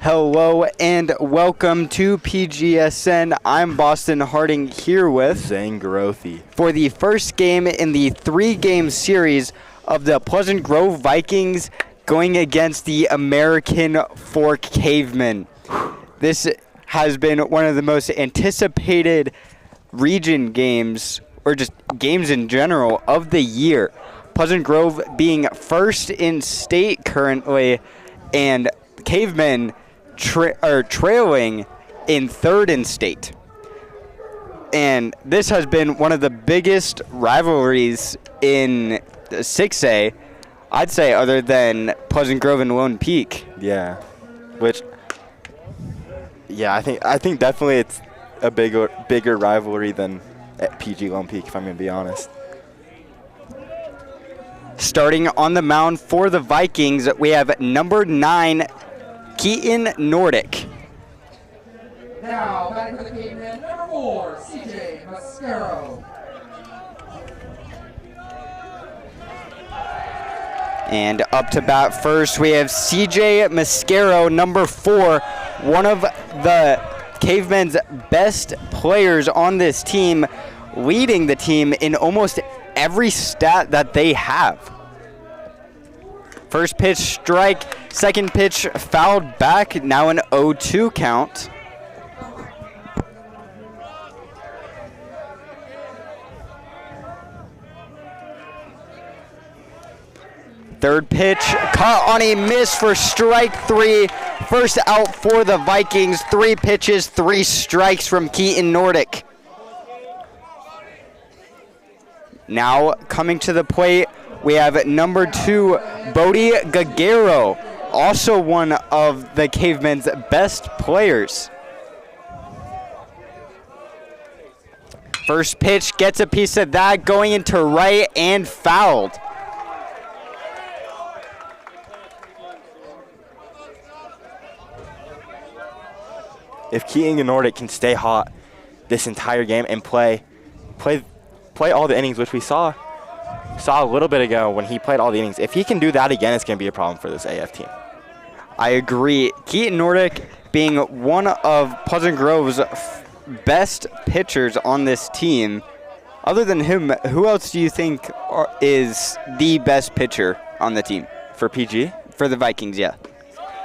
Hello and welcome to PGSN. I'm Boston Harding here with Zane Garothy for the first game in the three-game series of the Pleasant Grove Vikings going against the American Fork Cavemen. This has been one of the most anticipated region games, or just games in general, of the year. Pleasant Grove being first in state currently, and Cavemen trailing in third in state. And this has been one of the biggest rivalries in 6A, I'd say, other than Pleasant Grove and Lone Peak. Yeah, I think definitely it's a bigger rivalry than at PG Lone Peak, if I'm going to be honest. Starting on the mound for the Vikings, we have number 9, Keaton Nordic. Now, batting for the Cavemen, number 4, CJ Mascaro. And up to bat first, we have CJ Mascaro, number 4, one of the Cavemen's best players on this team, leading the team in almost every stat that they have. First pitch, strike. Second pitch, fouled back. Now an 0-2 count. Third pitch, caught on a miss for strike 3. First out for the Vikings. 3 pitches, 3 strikes from Keaton Nordic. Now coming to the plate, we have number 2, Bodie Gagero, also one of the Cavemen's best players. First pitch gets a piece of that, going into right and fouled. If Keaton Nordic can stay hot this entire game and play all the innings, which we saw a little bit ago when he played all the innings, if he can do that again, it's going to be a problem for this AF team. I agree. Keaton Nordic being one of Pleasant Grove's best pitchers on this team. Other than him, who else do you think is the best pitcher on the team? For PG? For the Vikings, yeah.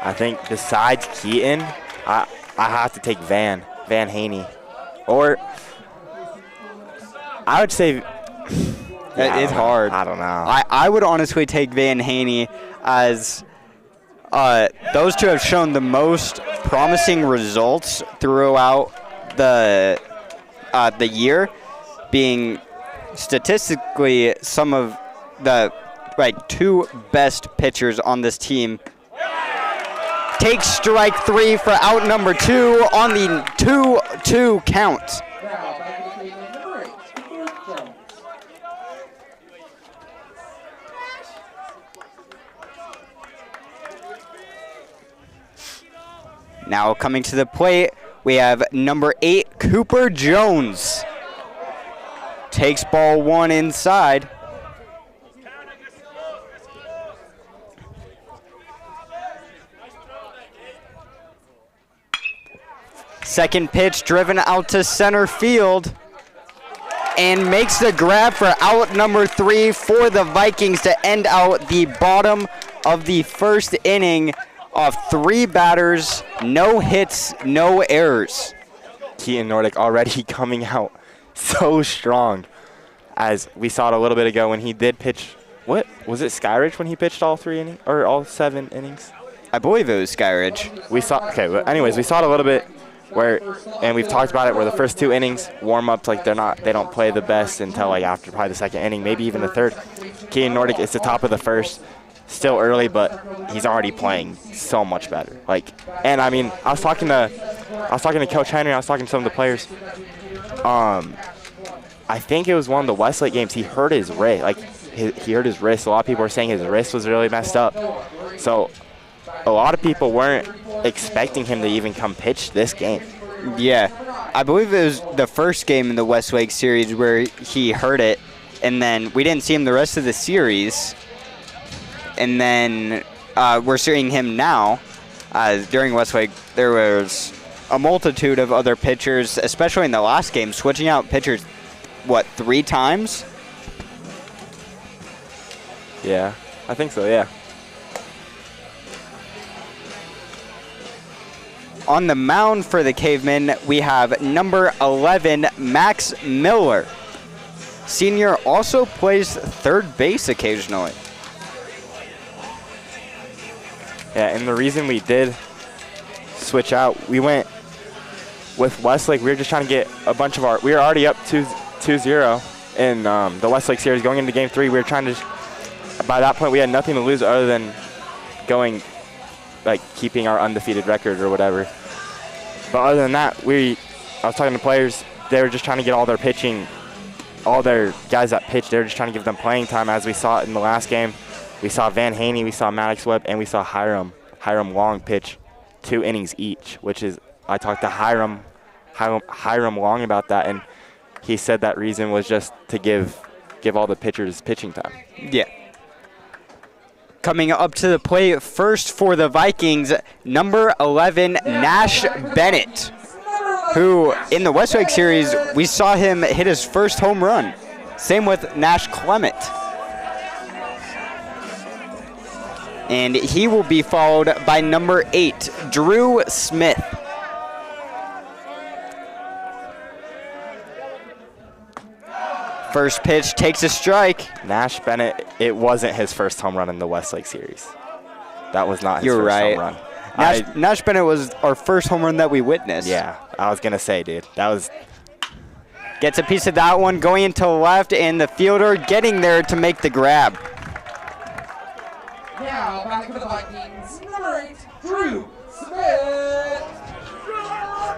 I think besides Keaton, I have to take Van Haney. Or I would say... It's hard. I don't know. I would honestly take Van Haney, as those two have shown the most promising results throughout the year, being statistically some of the 2 best pitchers on this team. Takes strike 3 for out number 2 on the 2-2 count. Now, batting for the Cavemen, number 8, Luke Jones. Now coming to the plate, we have number 8, Cooper Jones. Takes ball 1 inside. Second pitch driven out to center field and makes the grab for out number 3 for the Vikings to end out the bottom of the first inning of 3 batters, no hits, no errors. Keaton Nordic already coming out so strong, as we saw it a little bit ago when he did pitch. What was it, Skyridge, when he pitched all 3 innings or all 7 innings? I believe it was Skyridge. We saw. Okay, but anyways, we saw it a little bit where, and we've talked about it, where the first 2 innings warm ups, they don't play the best until after probably the second inning, maybe even the third. Keaton Nordic is the top of the first. Still early, but he's already playing so much better. And I mean, I was talking to Coach Henry. I was talking to some of the players. I think it was one of the Westlake games. He hurt his wrist. He hurt his wrist. A lot of people were saying his wrist was really messed up. So a lot of people weren't expecting him to even come pitch this game. Yeah, I believe it was the first game in the Westlake series where he hurt it, and then we didn't see him the rest of the series. And then we're seeing him now. During Westlake, there was a multitude of other pitchers, especially in the last game, switching out pitchers, what, 3 times? Yeah, I think so, yeah. On the mound for the Cavemen, we have number 11, Max Miller. Senior also plays third base occasionally. Yeah, and the reason we did switch out, we went with Westlake. We were just trying to get a bunch of we were already up 2-0 in the Westlake series. Going into game 3, we were trying to, by that point, we had nothing to lose other than keeping our undefeated record or whatever. But other than that, I was talking to players, they were just trying to get all their pitching, all their guys that pitched, they were just trying to give them playing time, as we saw it in the last game. We saw Van Haney, we saw Maddox Webb, and we saw Hiram Long pitch 2 innings each, which is, I talked to Hiram Long about that, and he said that reason was just to give all the pitchers pitching time. Yeah. Coming up to the plate first for the Vikings, number 11, Nash Bennett, who in the Westlake series, we saw him hit his first home run. Same with Nash Clement. And he will be followed by number 8, Drew Smith. First pitch takes a strike. Nash Bennett, it wasn't his first home run in the Westlake series. That was not his You're first right. home run. Nash Bennett was our first home run that we witnessed. Yeah, I was going to say, dude. That was... Gets a piece of that one going into left, and the fielder getting there to make the grab. Now, back for the Vikings, number 8, Drew Smith.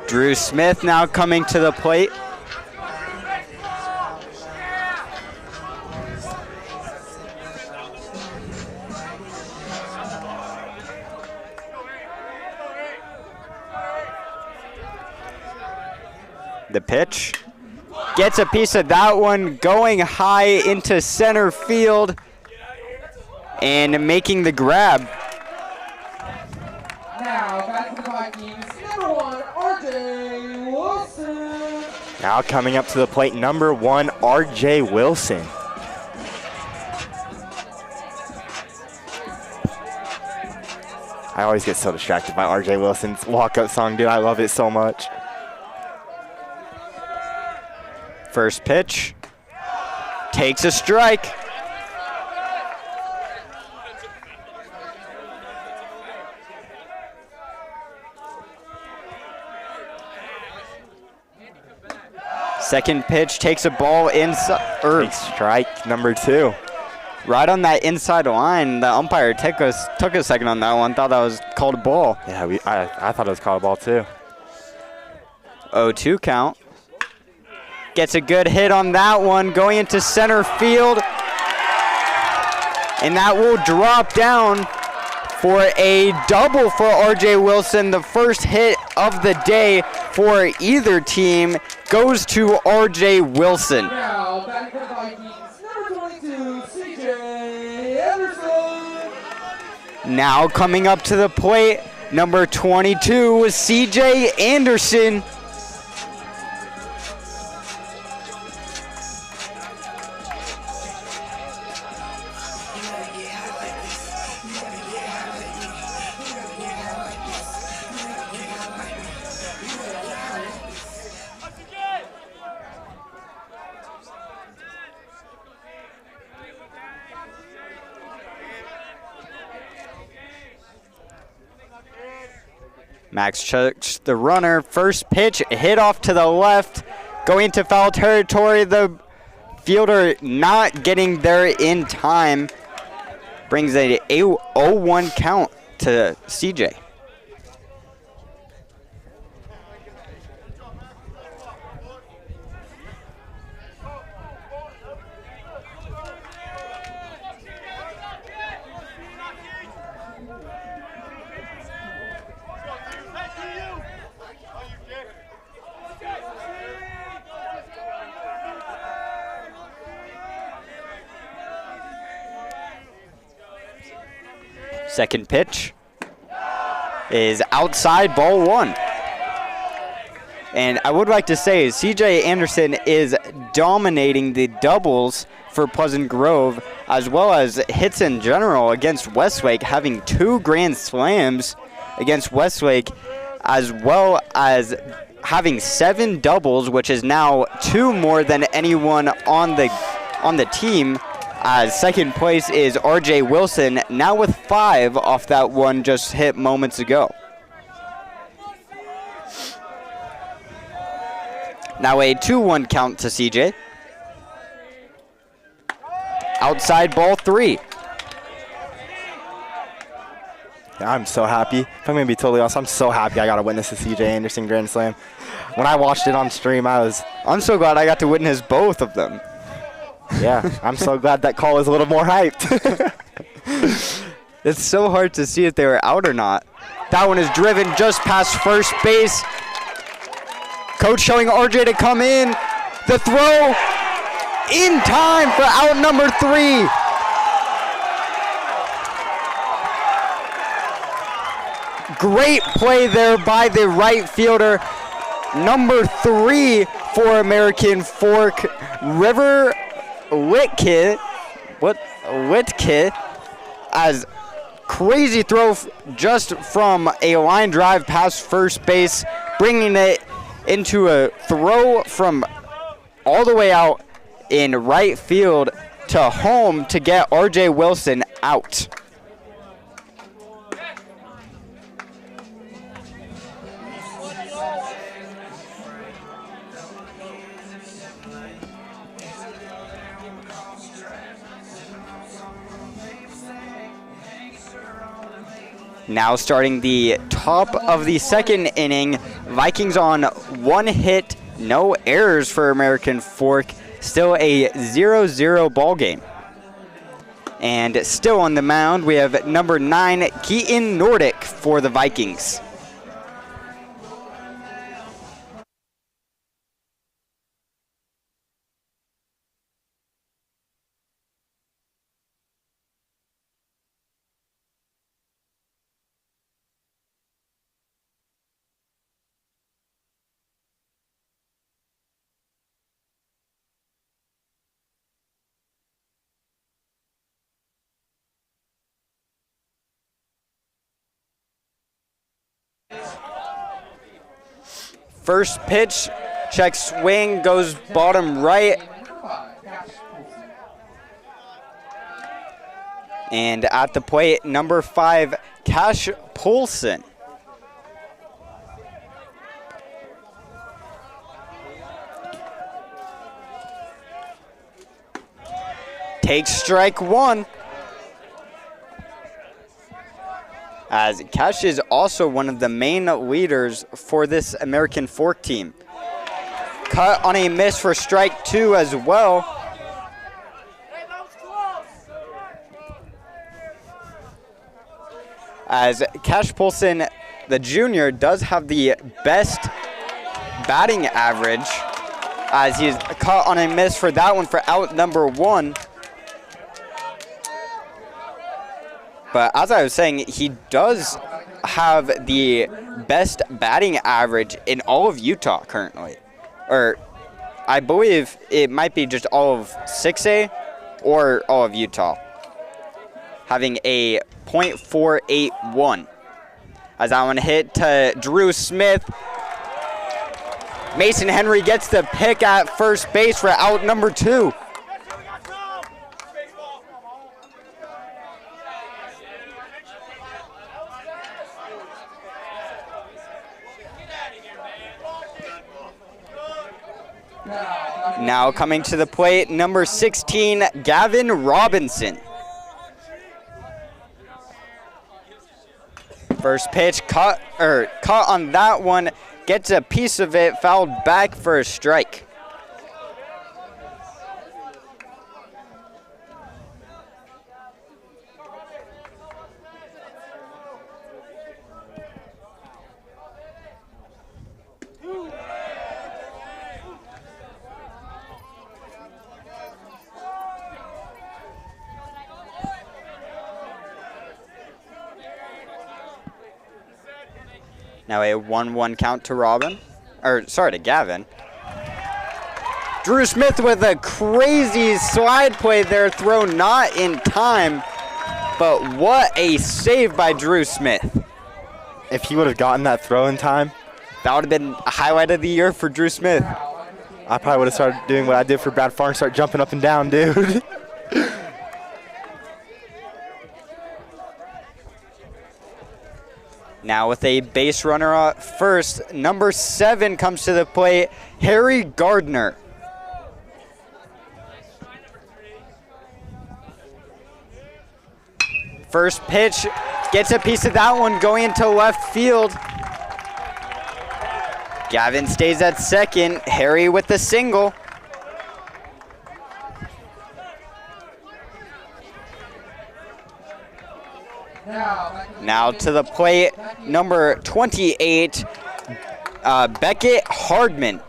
Drew Smith now coming to the plate. The pitch. Gets a piece of that one, going high into center field and making the grab. Now, back for the Vikings, number 1, RJ Wilson. Now coming up to the plate, number 1, RJ Wilson. I always get so distracted by RJ Wilson's walk-up song, dude. I love it so much. First pitch. Takes a strike. Second pitch takes a ball inside. Big strike number 2. Right on that inside line. The umpire took a second on that one. Thought that was called a ball. Yeah, I thought it was called a ball too. 0-2 count. Gets a good hit on that one, going into center field. And that will drop down for a double for RJ Wilson. The first hit of the day for either team goes to RJ Wilson. Now, back for the Vikings, number 22, CJ Anderson. Now coming up to the plate, number 22, CJ Anderson. Max chucks the runner. First pitch hit off to the left, going into foul territory. The fielder not getting there in time brings a 0-1 count to CJ. Second pitch. is outside ball 1. And I would like to say CJ Anderson is dominating the doubles for Pleasant Grove, as well as hits in general against Westlake, having 2 grand slams against Westlake, as well as having 7 doubles, which is now 2 more than anyone on the team. As second place is RJ Wilson, now with 5 off that one just hit moments ago. Now a 2-1 count to CJ. Outside ball 3. Yeah, I'm so happy. If I'm going to be totally honest, I'm so happy I got to witness the CJ Anderson Grand Slam. When I watched it on stream, I'm so glad I got to witness both of them. Yeah, I'm so glad that call was a little more hyped. It's so hard to see if they were out or not. That one is driven just past first base. Coach showing RJ to come in. The throw in time for out number 3. Great play there by the right fielder. Number 3 for American Fork, River Whitkit. As crazy throw just from a line drive past first base, bringing it into a throw from all the way out in right field to home to get RJ Wilson out. Now starting the top of the second inning, Vikings on 1 hit, no errors for American Fork. Still a 0-0 ball game. And still on the mound, we have number 9, Keaton Nordic for the Vikings. First pitch, check swing, goes bottom right. And at the plate, number 5, Cash Poulsen. Takes strike 1. As Cash is also one of the main leaders for this American Fork team. Cut on a miss for strike 2 as well. As Cash Poulsen, the junior, does have the best batting average, as he's cut on a miss for that one for out number 1. But as I was saying, he does have the best batting average in all of Utah currently. Or I believe it might be just all of 6A or all of Utah. Having a .481. As that one hit to Drew Smith. Mason Henry gets the pick at first base for out number 2. Now coming to the plate, number 16, Gavin Robinson. First pitch, cut on that one, gets a piece of it, fouled back for a strike. Now a 1-1 count to Robin. To Gavin. Drew Smith with a crazy slide play there, throw not in time. But what a save by Drew Smith. If he would have gotten that throw in time, that would have been a highlight of the year for Drew Smith. I probably would have started doing what I did for Brad Farr and start jumping up and down, dude. Now with a base runner at first, number 7 comes to the plate, Harry Gardner. First pitch, gets a piece of that one going into left field. Gavin stays at second, Harry with the single. Now to the plate, number 28, Beckett Hardman.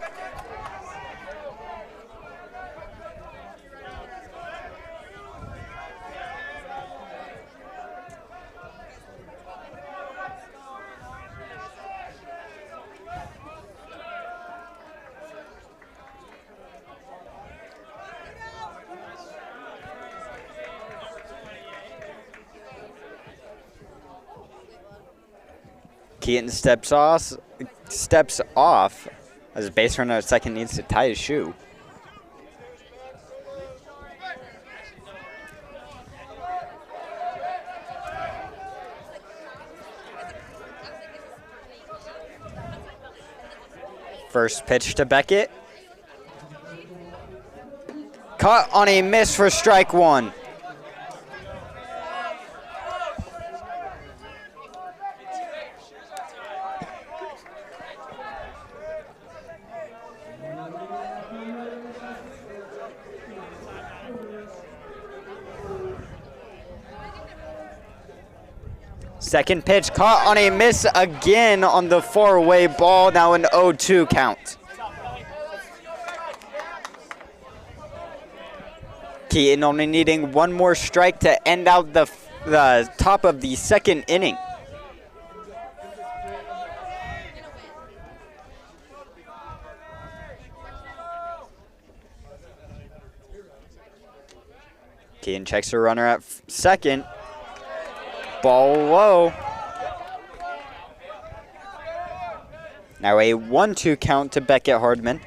Keaton steps off as a base runner at second needs to tie his shoe. First pitch to Beckett. Cut on a miss for strike 1. Second pitch caught on a miss again on the far-away ball. Now an 0-2 count. Keaton only needing one more strike to end out the top of the second inning. Keaton checks the runner at second. Ball low. Now a 1-2 count to Beckett Hardman.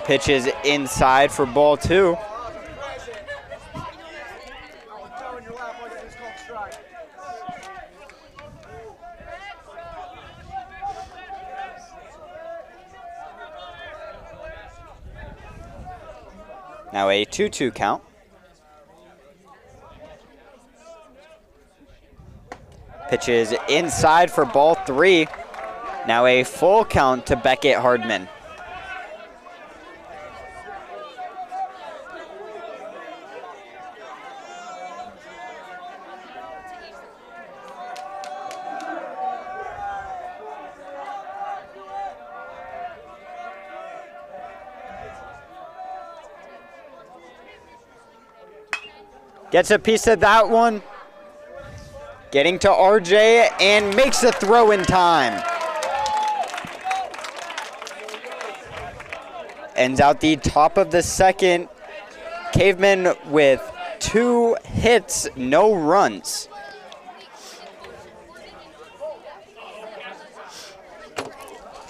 Pitches inside for ball 2. Now a 2-2 count. Pitches inside for ball 3. Now a full count to Beckett Hardman. Gets a piece of that one. Getting to RJ and makes the throw in time. Ends out the top of the second. Caveman with 2 hits, no runs.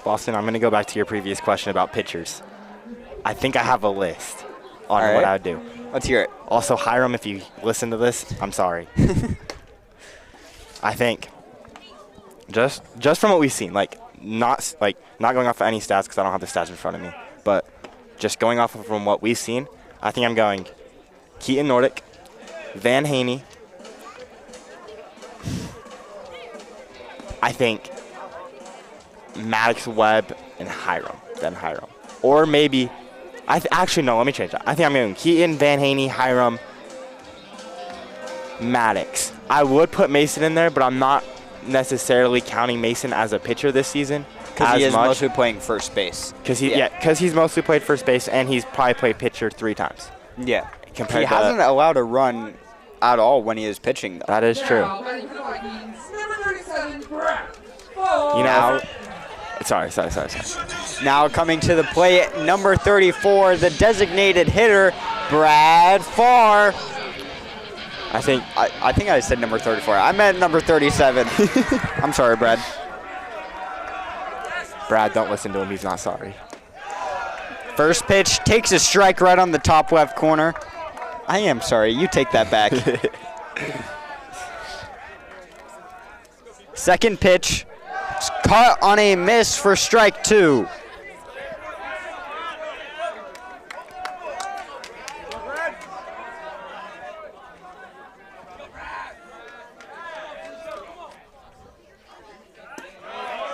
Boston, I'm going to go back to your previous question about pitchers. I think I have a list on what I would do. Let's hear it. Also, Hiram, if you listen to this, I'm sorry. I think just from what we've seen, not going off of any stats because I don't have the stats in front of me, but just going off of from what we've seen, I think I'm going Keaton Nordic, Van Haney. I think Maddox Webb and Hiram, then Hiram. Or maybe, actually no, let me change that. I think I'm going Keaton, Van Haney, Hiram, Maddox. I would put Mason in there, but I'm not necessarily counting Mason as a pitcher this season. Because he is mostly playing first base. Because he's mostly played first base, and he's probably played pitcher 3 times. Yeah. Compared he to hasn't allowed a run at all when he is pitching, though. That is true. Now, batting for the Vikings, number 37, Brad Farr. You know, sorry. Now coming to the plate, number 34, the designated hitter, Brad Farr. I think I said number 34. I meant number 37. I'm sorry, Brad. Brad, don't listen to him. He's not sorry. First pitch takes a strike right on the top left corner. I am sorry. You take that back. Second pitch. Caught on a miss for strike 2.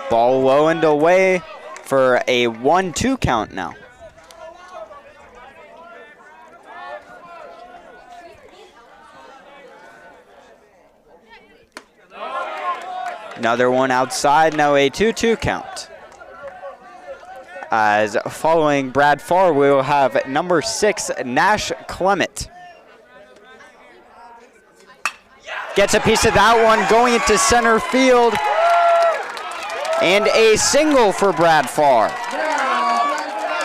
Ball low and away for a 1-2 count now. Another one outside, now a 2-2 count. As following Brad Farr, we will have number 6, Nash Clement. Gets a piece of that one, going into center field. And a single for Brad Farr. Now,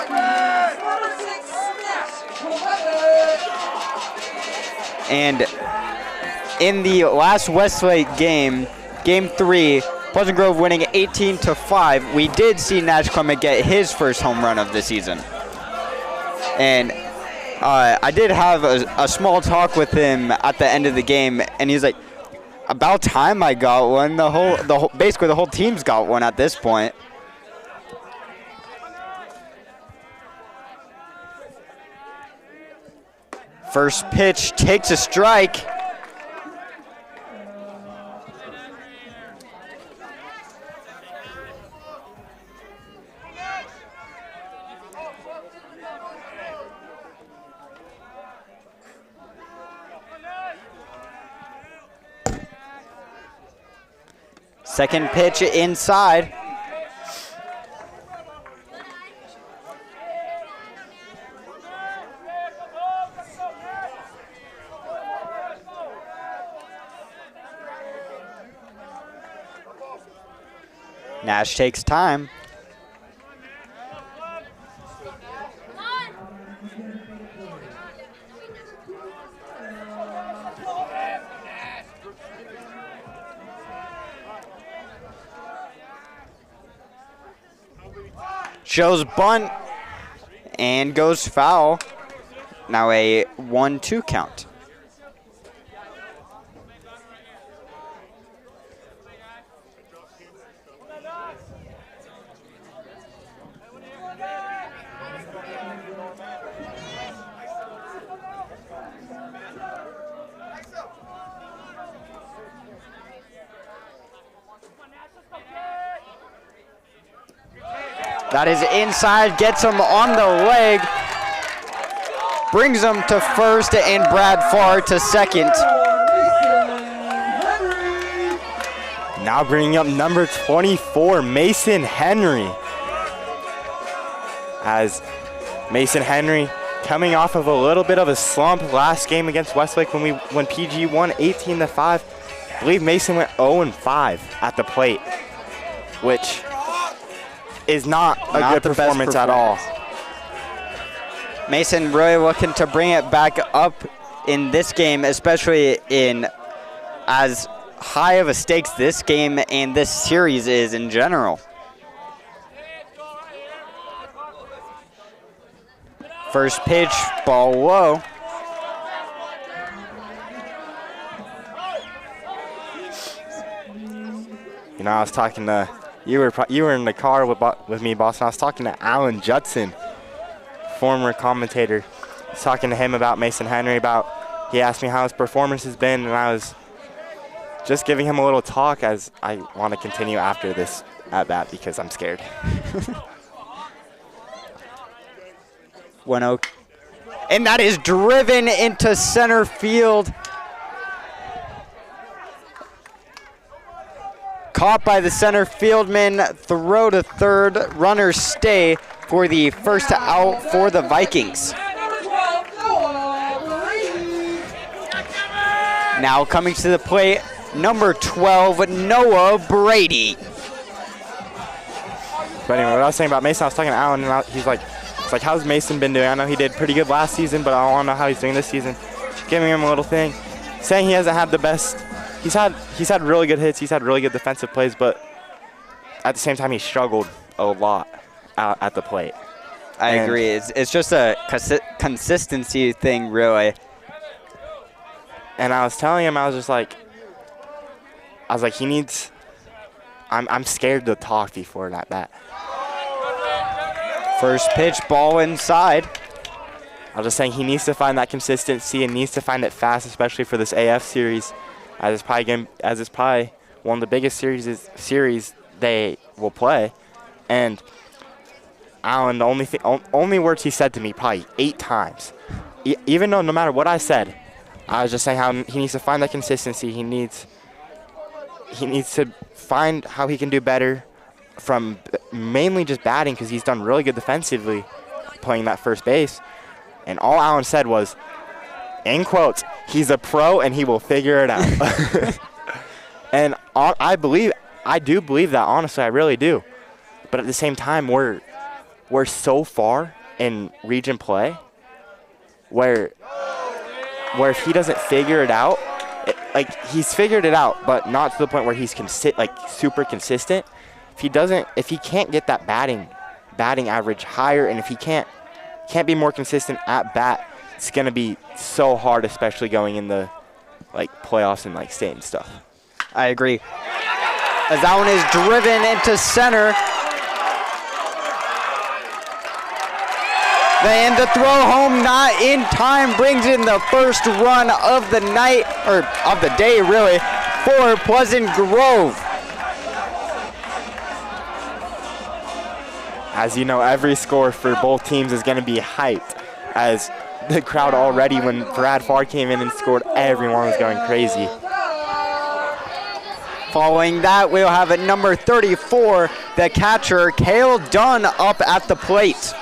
batting for the Vikings, number 6, Nash Clement. And in the last Westlake game, Game 3, Pleasant Grove winning 18-5, we did see Nash Clement get his first home run of the season. And I did have a small talk with him at the end of the game, and he's like, about time I got one. Basically the whole team's got one at this point. First pitch takes a strike. Second pitch inside. Nash takes time. Shows bunt and goes foul. Now a 1-2 count. That is inside, gets him on the leg, brings him to first, and Brad Farr to second. Now bringing up number 24, Mason Henry. As Mason Henry coming off of a little bit of a slump last game against Westlake when PG won 18-5. I believe Mason went 0-5 at the plate, which is not a good performance at all. Mason really looking to bring it back up in this game, especially in as high of a stakes this game and this series is in general. First pitch, ball low. You know, I was talking to you were in the car with me, Boston. I was talking to Alan Judson, former commentator. I was talking to him about Mason Henry. He asked me how his performance has been, and I was just giving him a little talk as I want to continue after this at bat because I'm scared. 1-0. And that is driven into center field. caught by the center fieldman, throw to third, runners stay for the first out for the Vikings. Number 12, Noah Brady. Now coming to the plate, number 12, Noah Brady. But anyway, what I was saying about Mason, I was talking to Alan, and he's like, it's like, how's Mason been doing? I know he did pretty good last season, but I want to know how he's doing this season. Giving him a little thing, saying he hasn't had the best. He's had really good hits. He's had really good defensive plays, but at the same time, he struggled a lot out at the plate. I agree. It's just a consistency thing, really. And I was telling him, I was like, he needs. I'm scared to talk before that bat. First pitch, ball inside. I was just saying he needs to find that consistency and needs to find it fast, especially for this AF series, as it's probably one of the biggest series they will play. And Alan, the only words he said to me probably 8 times, even though no matter what I said, I was just saying how he needs to find that consistency. He needs to find how he can do better from mainly just batting, because he's done really good defensively playing that first base. And all Alan said was, in quotes, he's a pro and he will figure it out. And I do believe that, honestly, I really do. But at the same time, we're so far in region play where if he doesn't figure it out, he's figured it out, but not to the point where he's super consistent. If he can't get that batting average higher, and if he can't be more consistent at bat, it's gonna be so hard, especially going in the playoffs and state and stuff. I agree. As that one is driven into center. And the throw home not in time brings in the first run of the night, or of the day really, for Pleasant Grove. As you know, every score for both teams is going to be hyped, as the crowd already, when Brad Farr came in and scored, everyone was going crazy. Following that, we'll have at number 34, the catcher, Cale Dunn, up at the plate.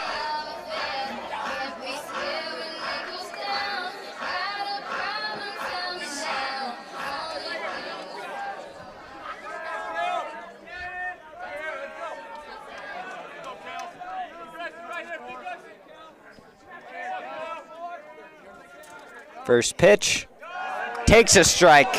First pitch, takes a strike.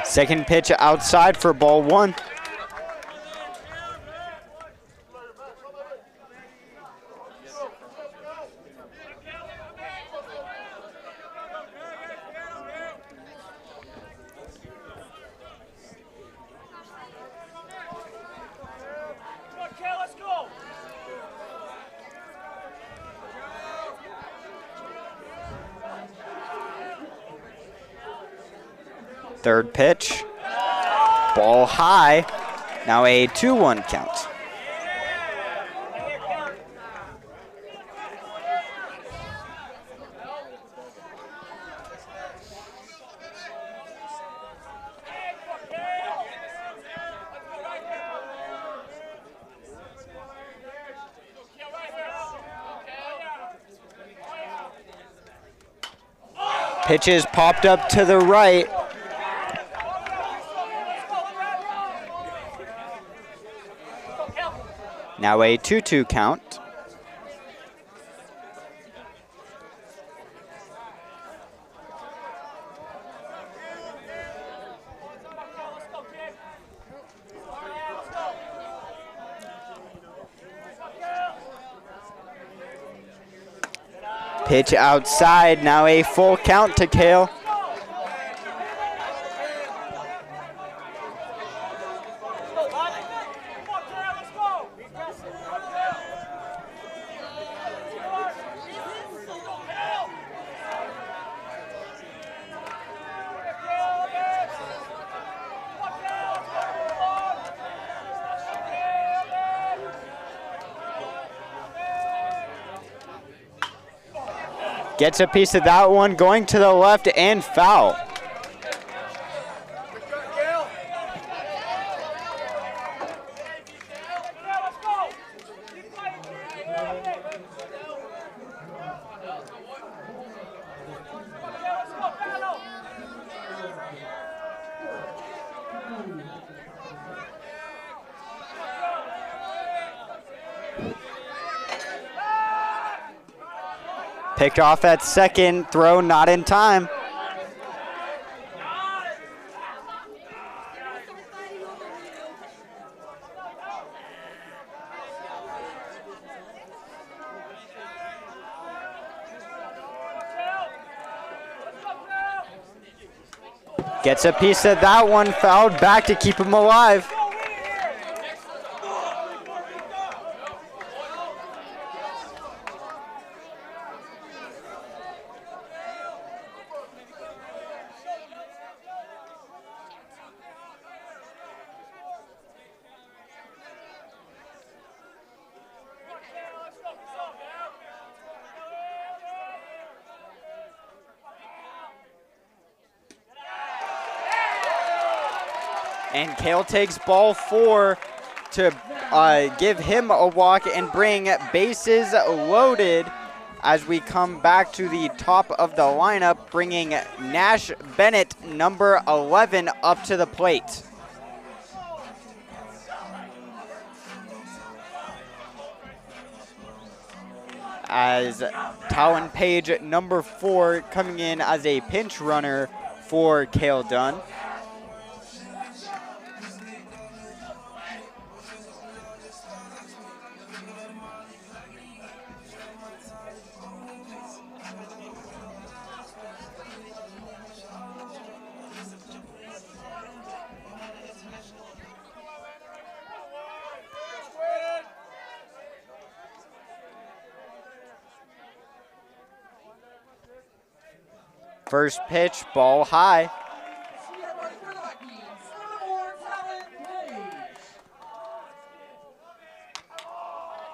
Second pitch outside for ball 1. Third pitch, ball high, now a 2-1 count. Pitch is popped up to the right. Now a 2-2 count. Pitch outside, now a full count to Cale. Gets a piece of that one, going to the left and foul. Picked off at second, throw not in time. Gets a piece of that one, fouled back to keep him alive. And Kale takes ball 4 to give him a walk and bring bases loaded as we come back to the top of the lineup, bringing Nash Bennett, number 11, up to the plate. As Talon Page, number 4, coming in as a pinch runner for Kale Dunn. First pitch, ball high.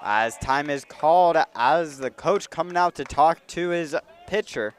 As time is called, as the coach coming out to talk to his pitcher.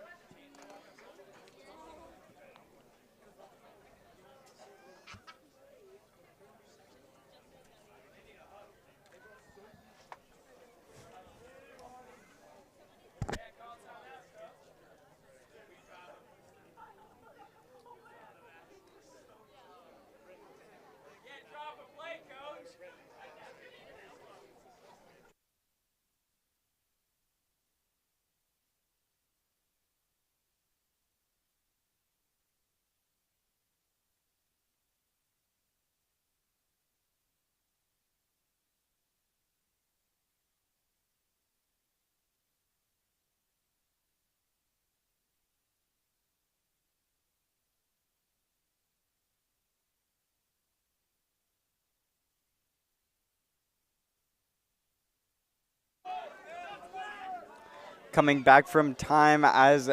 Coming back from time as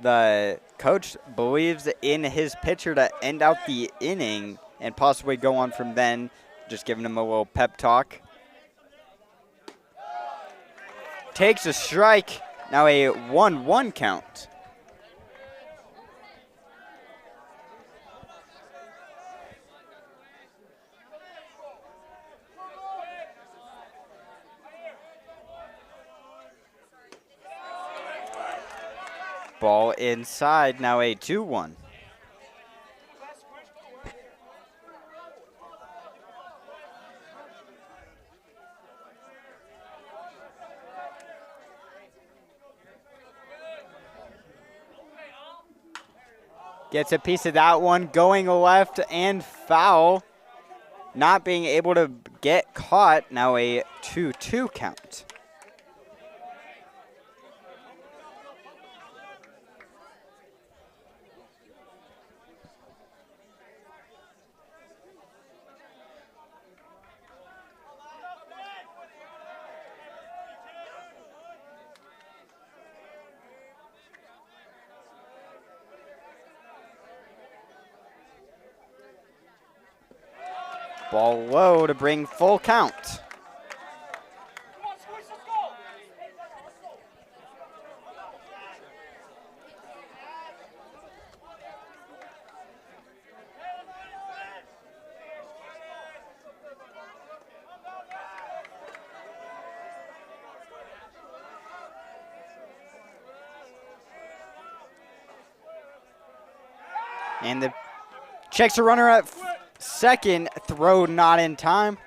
the coach believes in his pitcher to end out the inning and possibly go on from then, just giving him a little pep talk. Takes a strike, now a 1-1 count. Ball inside, now a 2-1. Gets a piece of that one, going left and foul. Not being able to get caught, now a 2-2 count. Ball low to bring full count. And the checks a runner at second. Throw not in time.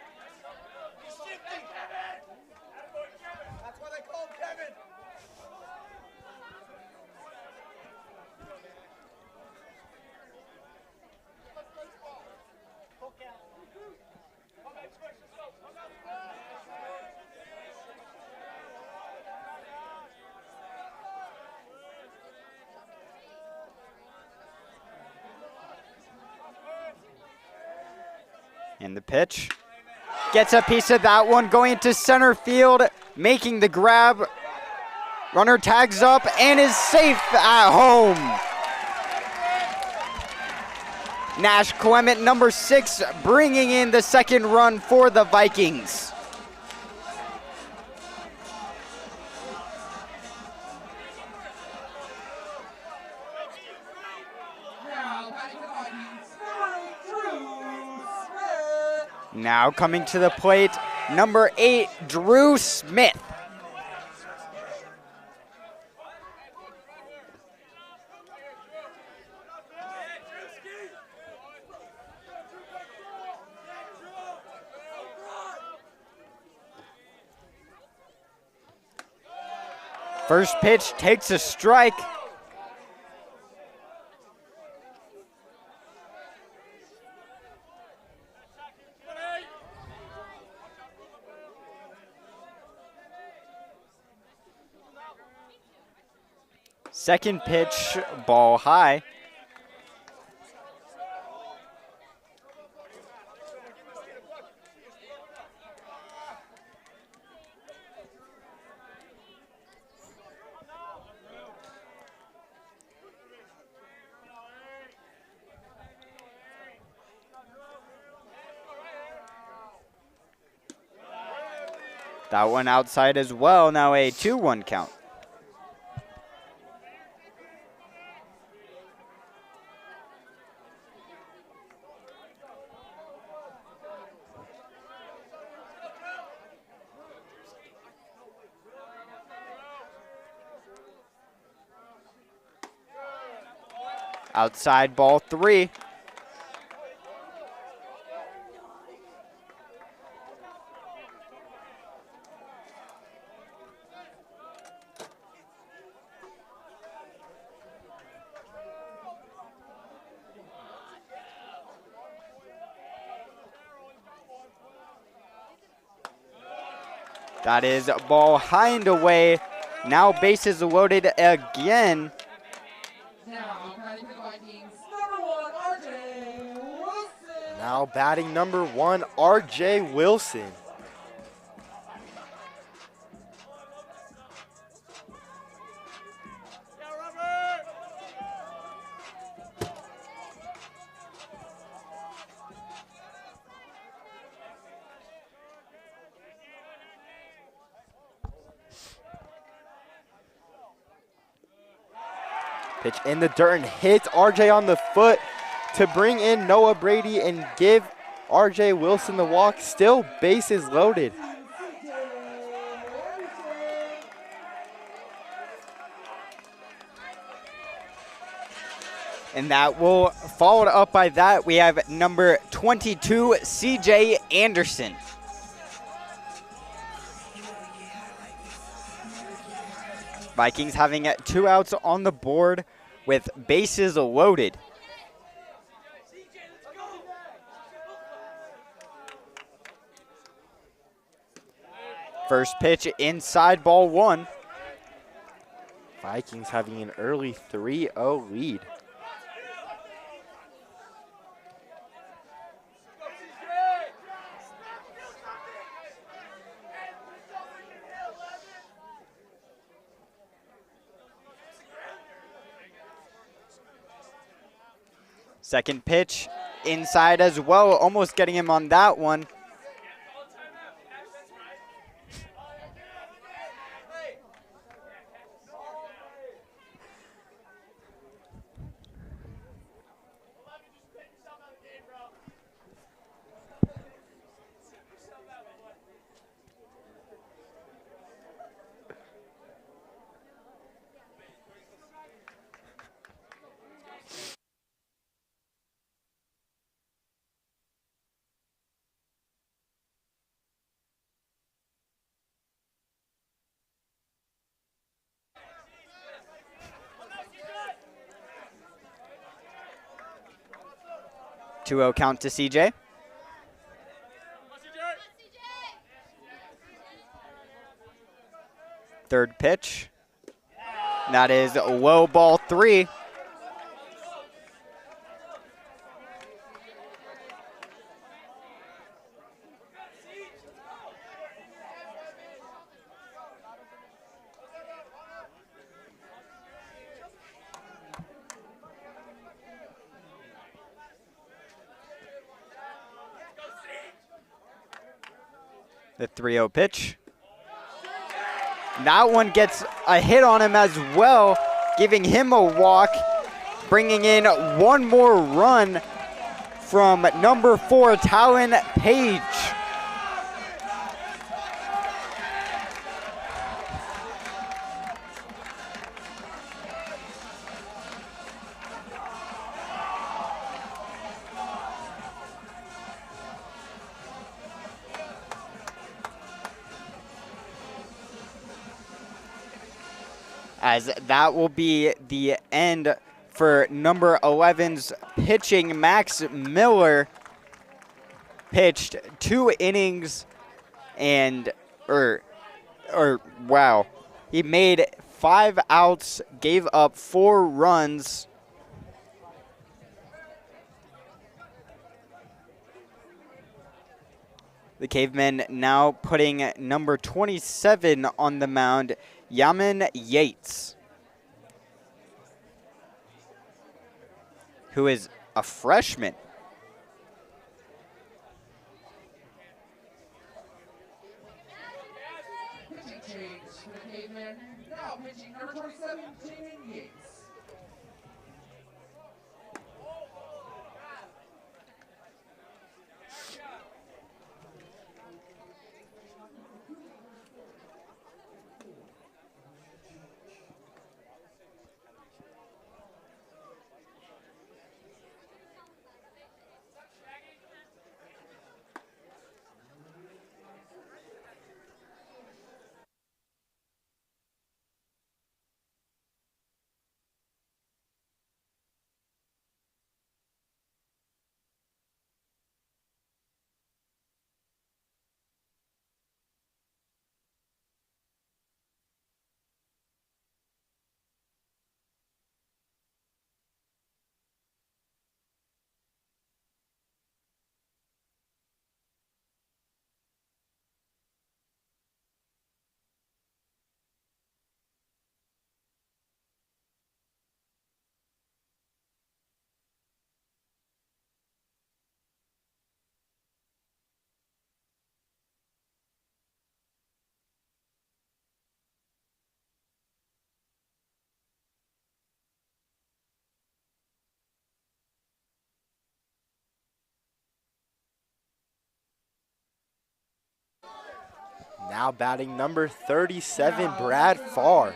And the pitch gets a piece of that one, going into center field, making the grab. Runner tags up and is safe at home. Nash Clement, number 6, bringing in the second run for the Vikings. Now coming to the plate, number 8, Drew Smith. First pitch takes a strike. Second pitch, ball high. That one outside as well, now a 2-1 count. Outside, ball 3. That is ball high and away. Now bases loaded again. Now batting number 1, R.J. Wilson. Pitch in the dirt and hits RJ on the foot to bring in Noah Brady and give RJ Wilson the walk. Still bases loaded. And that will, followed up by that, we have number 22, CJ Anderson. Vikings having 2 outs on the board with bases loaded. First pitch inside, ball 1. Vikings having an early 3-0 lead. Second pitch inside as well, almost getting him on that one. 2-0 count to CJ. Third pitch. That is low ball 3. The 3-0 pitch. That one gets a hit on him as well, giving him a walk, bringing in one more run from number 4, Talon Page. As that will be the end for number 11's pitching. Max Miller pitched 2 innings and, wow. He made 5 outs, gave up 4 runs. The Cavemen now putting number 27 on the mound, Yaman Yates, who is a freshman. Pitching change for the Cavemen. Now pitching number 27, Jamin Yates. Now batting number 37, Brad Farr.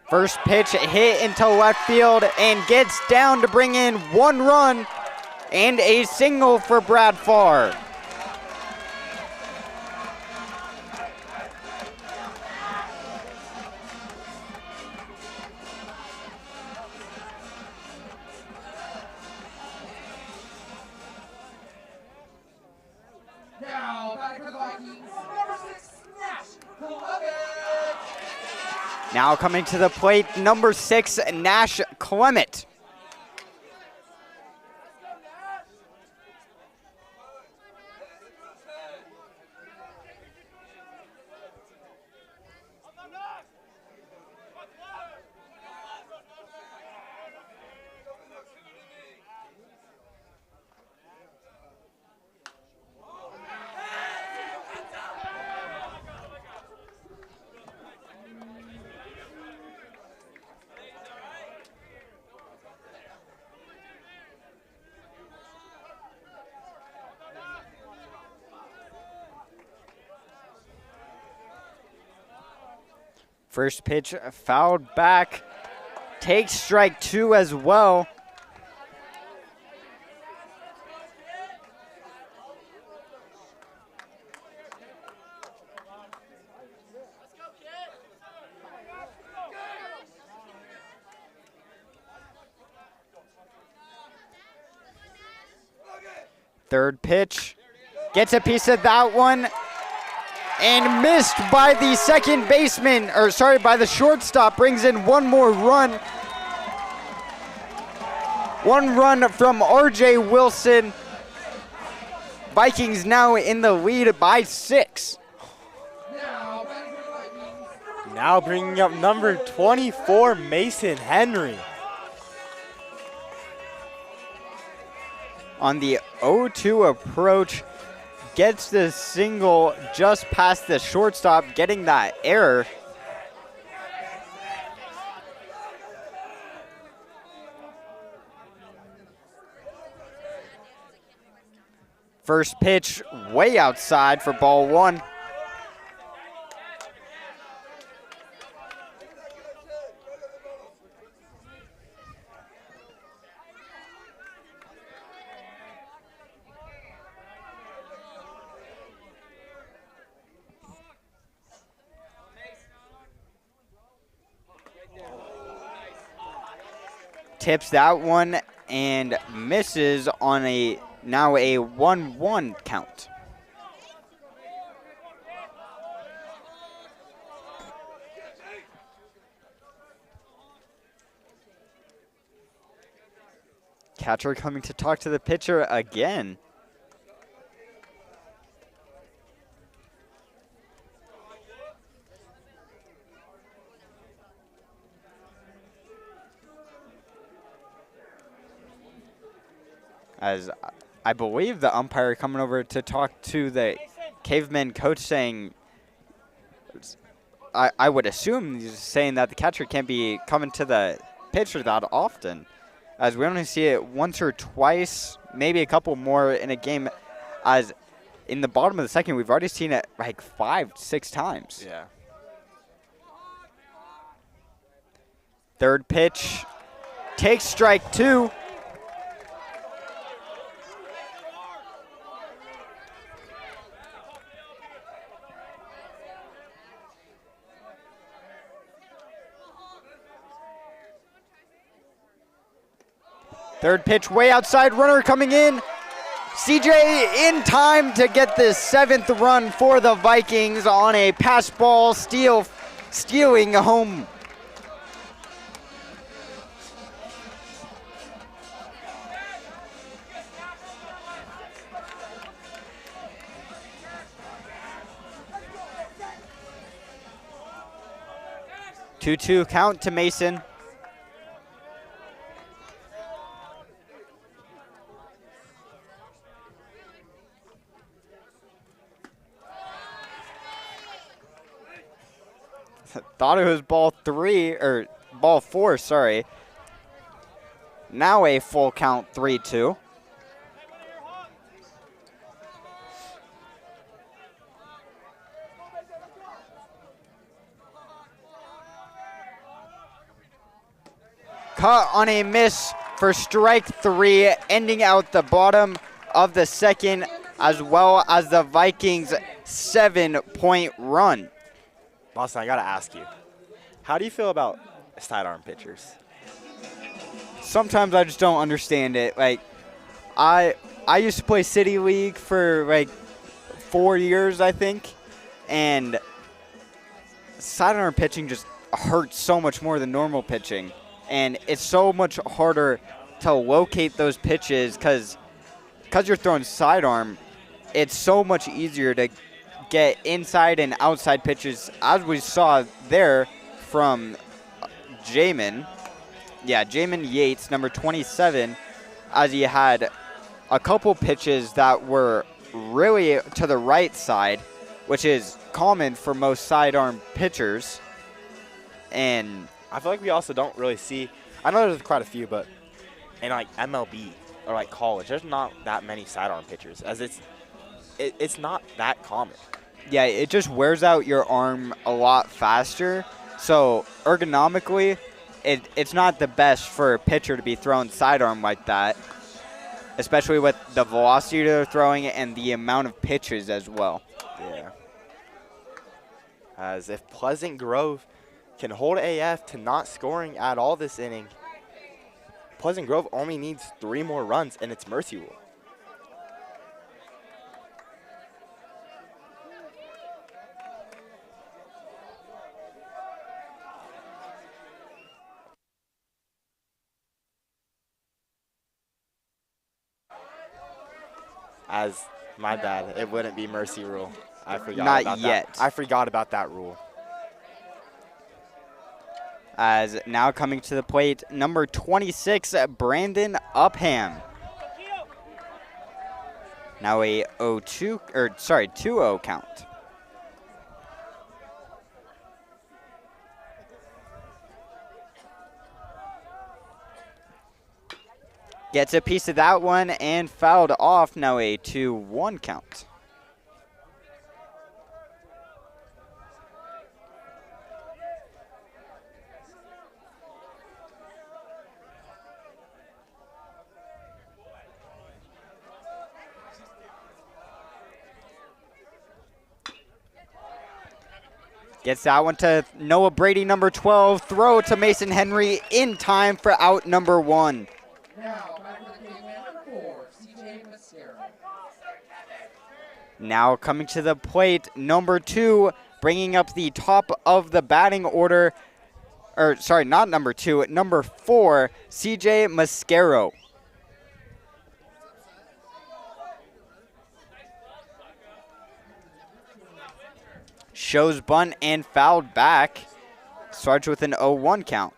First pitch hit into left field and gets down to bring in 1 run and a single for Brad Farr. Now back for the Vikings, number 6, Nash Clement. Now coming to the plate, number 6, Nash Clement. First pitch fouled back takes strike 2 as well. Third pitch, gets a piece of that one, and missed by the second baseman, or sorry, by the shortstop, brings in one more run. One run from RJ Wilson. Vikings now in the lead by 6. Now batting for the Vikings, Now bringing up number 24, Mason Henry. On the 0-2 approach, gets the single just past the shortstop, getting that error. First pitch way outside for ball 1. Tips that one and misses on a now a 1-1 count. Catcher coming to talk to the pitcher again. As I believe the umpire coming over to talk to the Caveman coach, saying, I would assume he's saying that the catcher can't be coming to the pitcher that often, as we only see it once or twice, maybe a couple more in a game, as in the bottom of the second, we've already seen it like 5-6 times. Yeah. Third pitch, takes strike 2. Third pitch way outside, runner coming in. CJ in time to get the 7th run for the Vikings on a pass ball stealing home. Two-two count to Mason. Thought it was ball 4, sorry. Now a full count, 3-2. Cut on a miss for strike 3, ending out the bottom of the second, as well as the Vikings' 7-point run. Boston, I gotta ask you, how do you feel about sidearm pitchers? Sometimes I just don't understand it. Like, I used to play City League for like 4 years, I think, and sidearm pitching just hurts so much more than normal pitching, and it's so much harder to locate those pitches because you're throwing sidearm. It's so much easier to get inside and outside pitches, as we saw there from Jamin. Yeah, Jamin Yates, number 27, as he had a couple pitches that were really to the right side, which is common for most sidearm pitchers. And I feel like we also don't really see, I know there's quite a few, but in like MLB or like college, there's not that many sidearm pitchers, as it's not that common. yeah, it just wears out your arm a lot faster. So ergonomically, it's not the best for a pitcher to be throwing sidearm like that, especially with the velocity they're throwing and the amount of pitches as well. Yeah. As if Pleasant Grove can hold AF to not scoring at all this inning, Pleasant Grove only needs 3 more runs, and it's mercy rule. My bad, it wouldn't be mercy rule. I forgot Not about yet. that. I forgot about that rule. As now coming to the plate, number 26, Brandon Upham. Now a 2-0 count. Gets a piece of that one and fouled off. Now a 2-1 count. Gets that one to Noah Brady, number 12. Throw to Mason Henry in time for out number 1. Now, back for the caveman, number 4, CJ Mascara. Now coming to the plate, number 2, bringing up the top of the batting order. Or, sorry, not number 2, number 4, CJ Mascaro. Shows bunt and fouled back. Starts with an 0-1 count.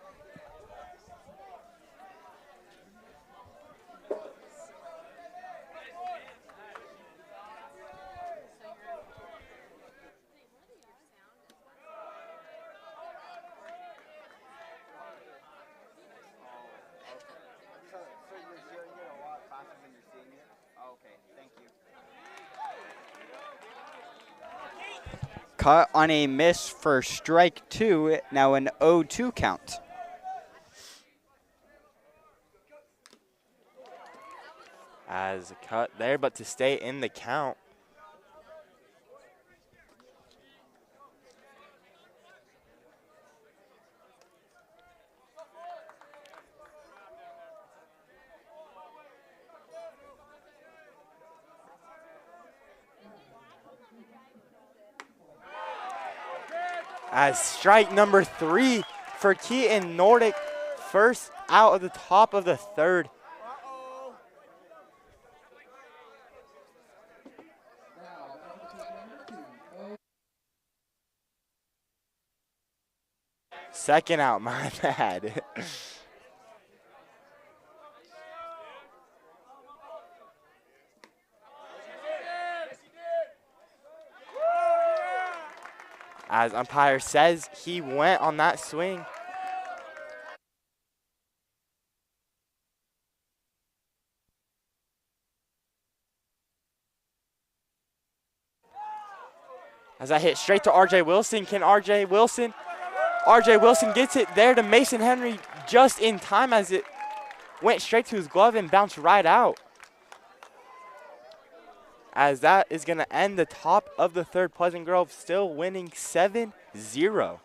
Cut on a miss for strike 2, now an 0-2 count. As a cut there, but to stay in the count. As strike number 3 for Keaton Nordic, first out of the top of the 3rd. Second out, my bad. As umpire says, he went on that swing. As I hit straight to RJ Wilson, can RJ Wilson gets it there to Mason Henry just in time as it went straight to his glove and bounced right out. As that is going to end the top of the 3rd. Pleasant Grove still winning 7-0.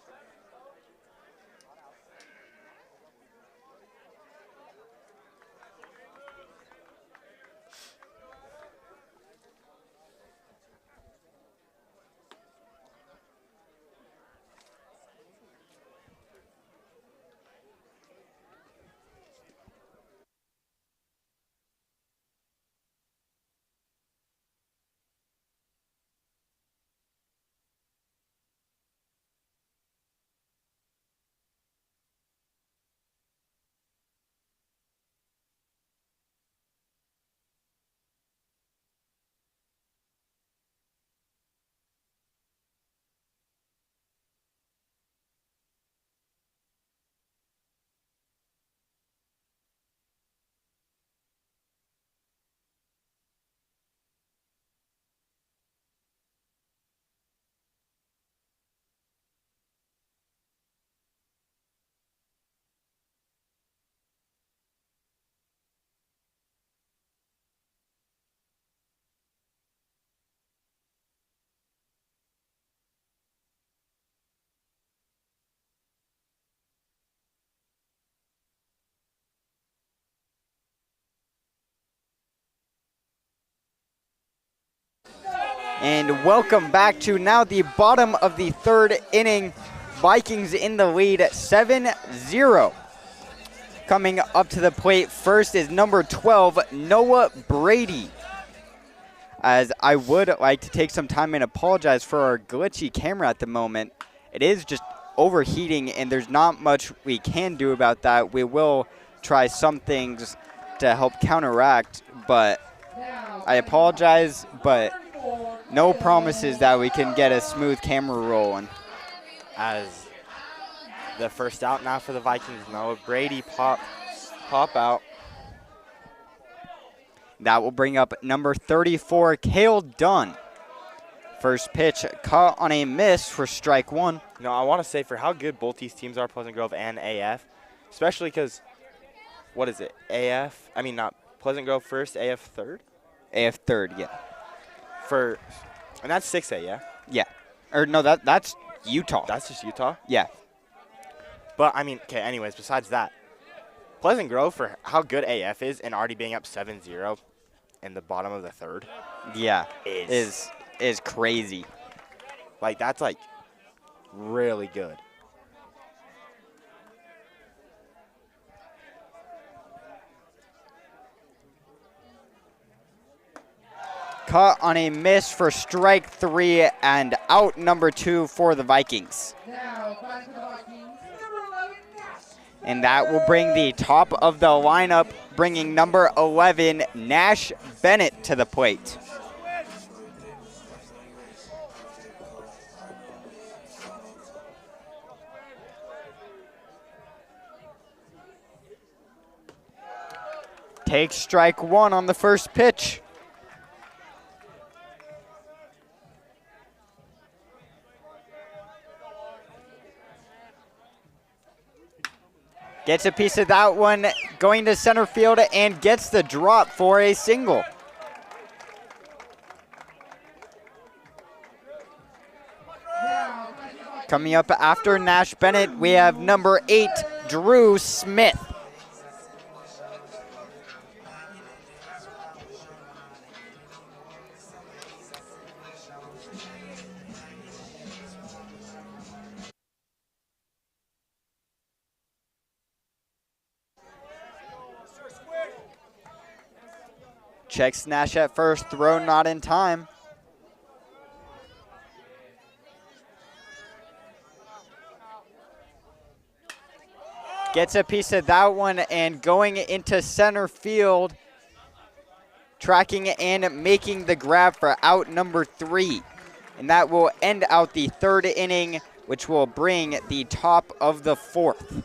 And welcome back to now the bottom of the third inning. Vikings in the lead 7-0. Coming up to the plate first is number 12, Noah Brady. As I would like to take some time and apologize for our glitchy camera at the moment. It is just overheating and there's not much we can do about that. We will try some things to help counteract, but I apologize, but no promises that we can get a smooth camera rolling. As the first out now for the Vikings, Noah Brady pop out. That will bring up number 34, Cale Dunn. First pitch caught on a miss for strike one. You know, I want to say for how good both these teams are, Pleasant Grove and AF, especially because, what is it, AF? I mean, not Pleasant Grove first, AF third? AF third, yeah. And that's 6A, yeah? Yeah. Or no, that's Utah. That's just Utah? Yeah. But, I mean, okay, anyways, besides that, Pleasant Grove, for how good AF is and already being up 7-0 in the bottom of the third. Yeah, is crazy. Like, that's, like, really good. Caught on a miss for strike three and out number 2 for the Vikings. Now, batting for the Vikings, number 11, Nash. And that will bring the top of the lineup, bringing number 11, Nash Bennett, to the plate. Takes strike one on the first pitch. Gets a piece of that one, going to center field, and gets the drop for a single. Coming up after Nash Bennett, we have number 8, Drew Smith. Checks Nash at first, throw not in time. Gets a piece of that one and going into center field, tracking and making the grab for out number 3. And that will end out the third inning, which will bring the top of the fourth.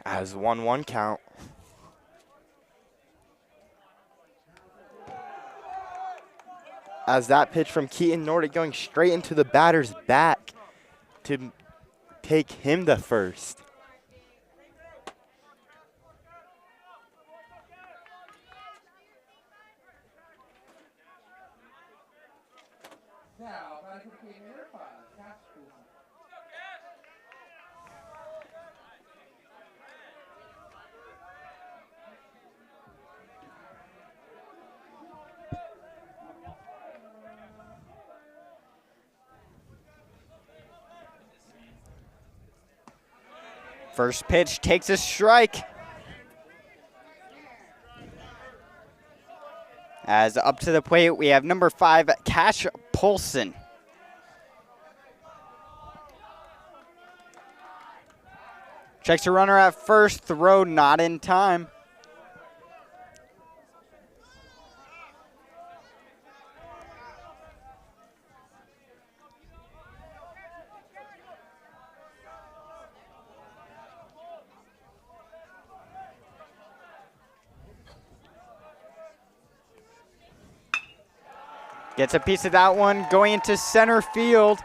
As 1-1 count. As that pitch from Keaton Nordic going straight into the batter's back to take him the first. Now, batting for the game number 5, Cash Coulson. First pitch takes a strike. As up to the plate, we have number 5, Cash Polson. Checks a runner at first, throw not in time. Gets a piece of that one, going into center field,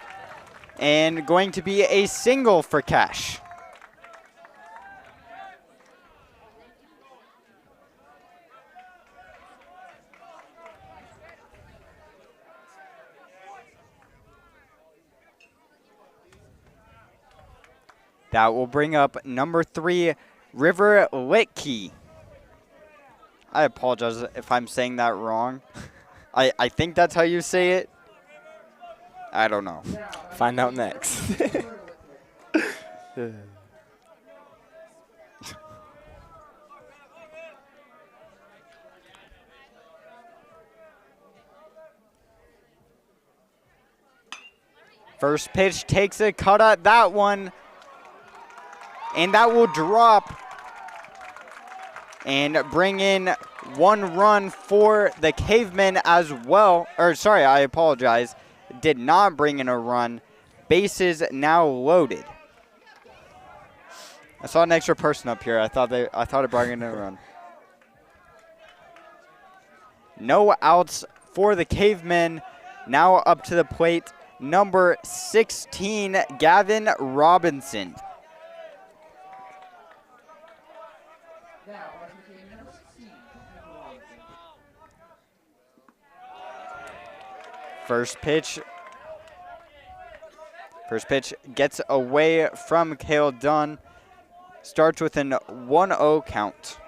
and going to be a single for Cash. That will bring up number 3, River Litke. I apologize if I'm saying that wrong. I think that's how you say it. I don't know. Find out next. First pitch takes a cut at that one. And that will drop and bring in 1 run for the Cavemen as well. Or sorry, I apologize. Did not bring in a run. Bases now loaded. I saw an extra person up here. I thought it brought in a run. No outs for the Cavemen. Now up to the plate, number 16, Gavin Robinson. Now, batting for the game number 16, Cameron Robinson. First pitch gets away from Cale Dunn. Starts with an 1-0 count.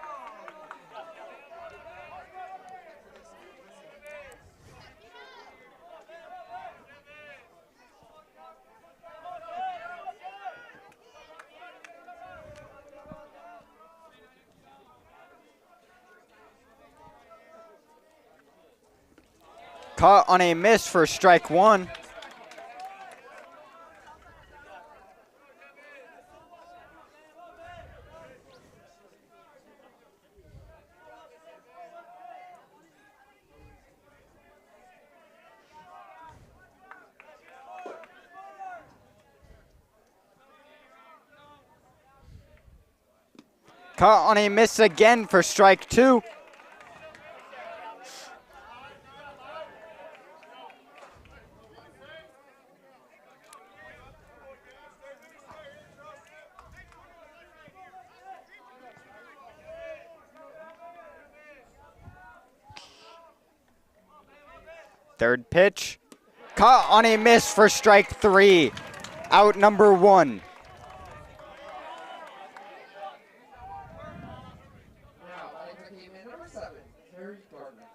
Caught on a miss for strike 1. Caught on a miss again for strike 2. Third pitch. Caught on a miss for strike 3. Out number 1. Now, batting for the game number 7, Harry Gardner.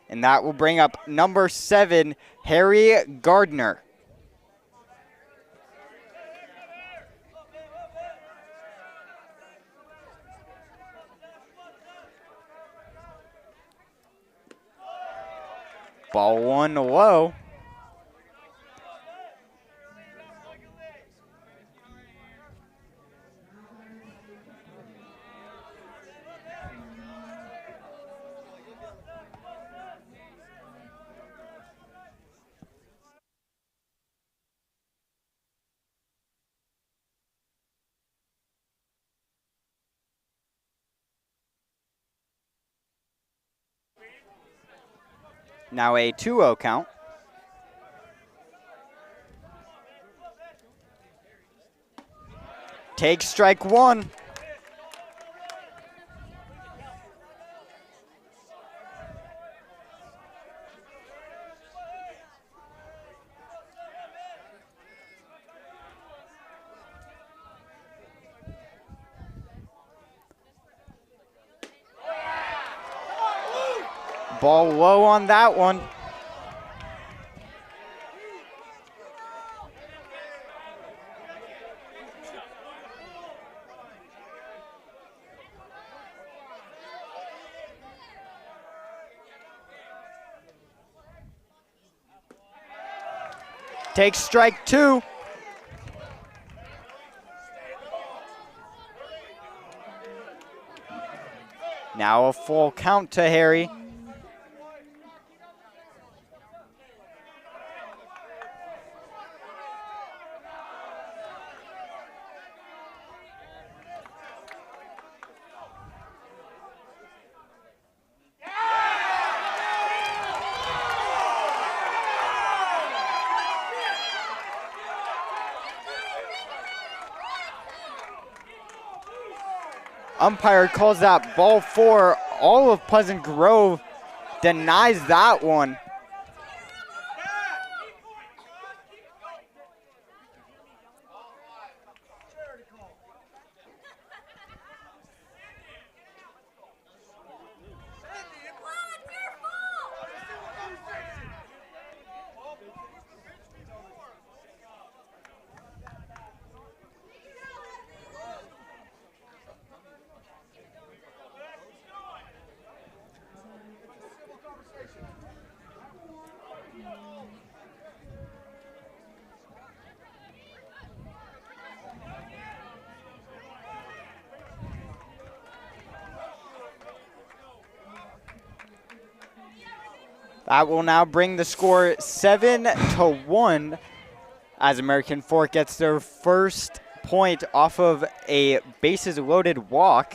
And that will bring up number 7, Harry Gardner. Ball 1 low. Now a 2-0 count. Takes strike one. Ball low on that one. Takes strike two. Now a full count to Harry. Umpire calls that ball four. All of Pleasant Grove denies that one. That will now bring the score 7-1 as American Fork gets their first point off of a bases loaded walk.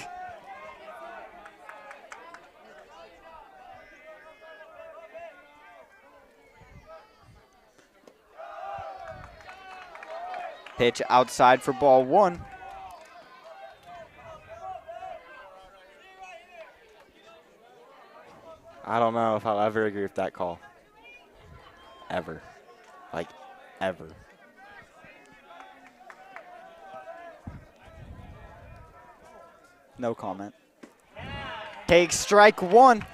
Pitch outside for ball one. I don't know if I'll ever agree with that call. Ever. Like, ever. No comment. Takes strike one.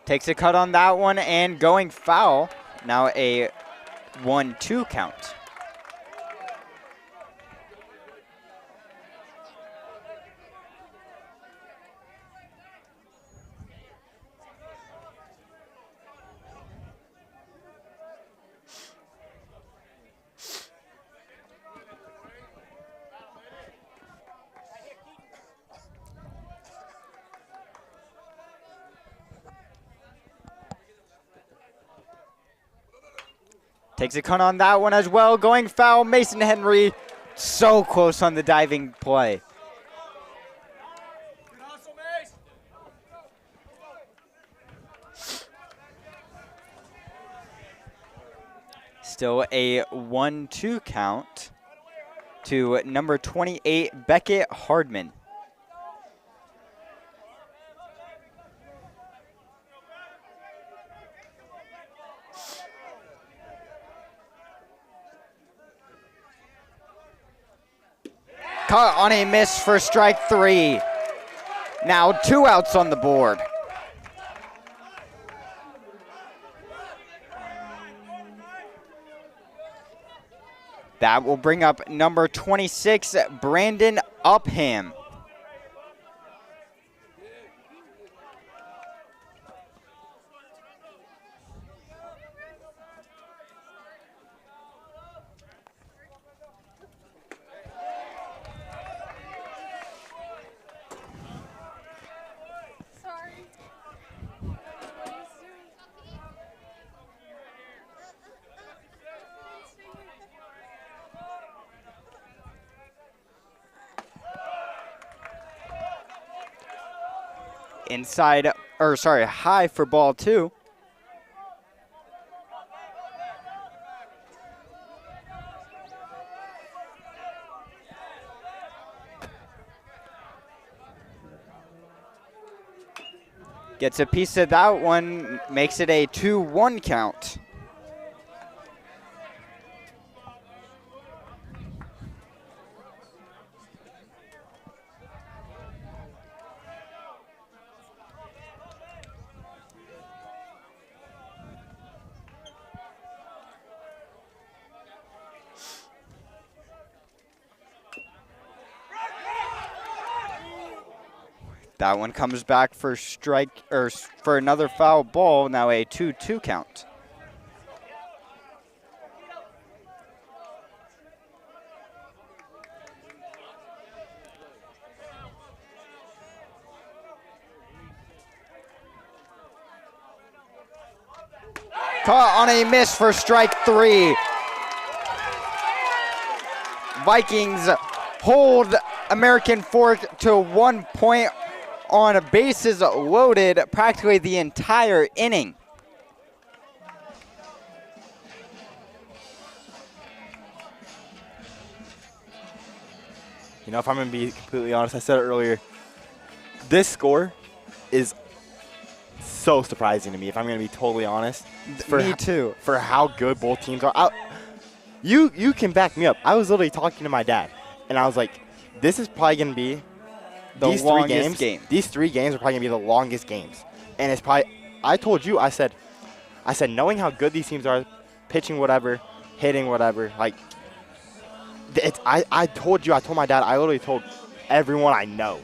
Takes a cut on that one and going foul. Now a 1-2 count. Takes a cut on that one as well. Going foul, Mason Henry. So close on the diving play. Still a 1-2 count to number 28, Beckett Hardman. Caught on a miss for strike three. Now 2 outs on the board. That will bring up number 26, Brandon Upham. Inside, or sorry, high for ball 2. Gets a piece of that one, makes it a 2-1 count. That one comes back for strike, or for another foul ball, now a 2-2 count. Caught on a miss for strike 3. Vikings hold American Fork to 1 point on bases loaded practically the entire inning. You know, if I'm going to be completely honest, I said it earlier, this score is so surprising to me, if I'm going to be totally honest. Me too. For how good both teams are. You can back me up. I was literally talking to my dad, and I was like, this is probably going to be these longest 3 games. game. These 3 games are probably going to be the longest games. And it's probably, I told you, I said, knowing how good these teams are, pitching whatever, hitting whatever, like, I told you, I told my dad, I literally told everyone I know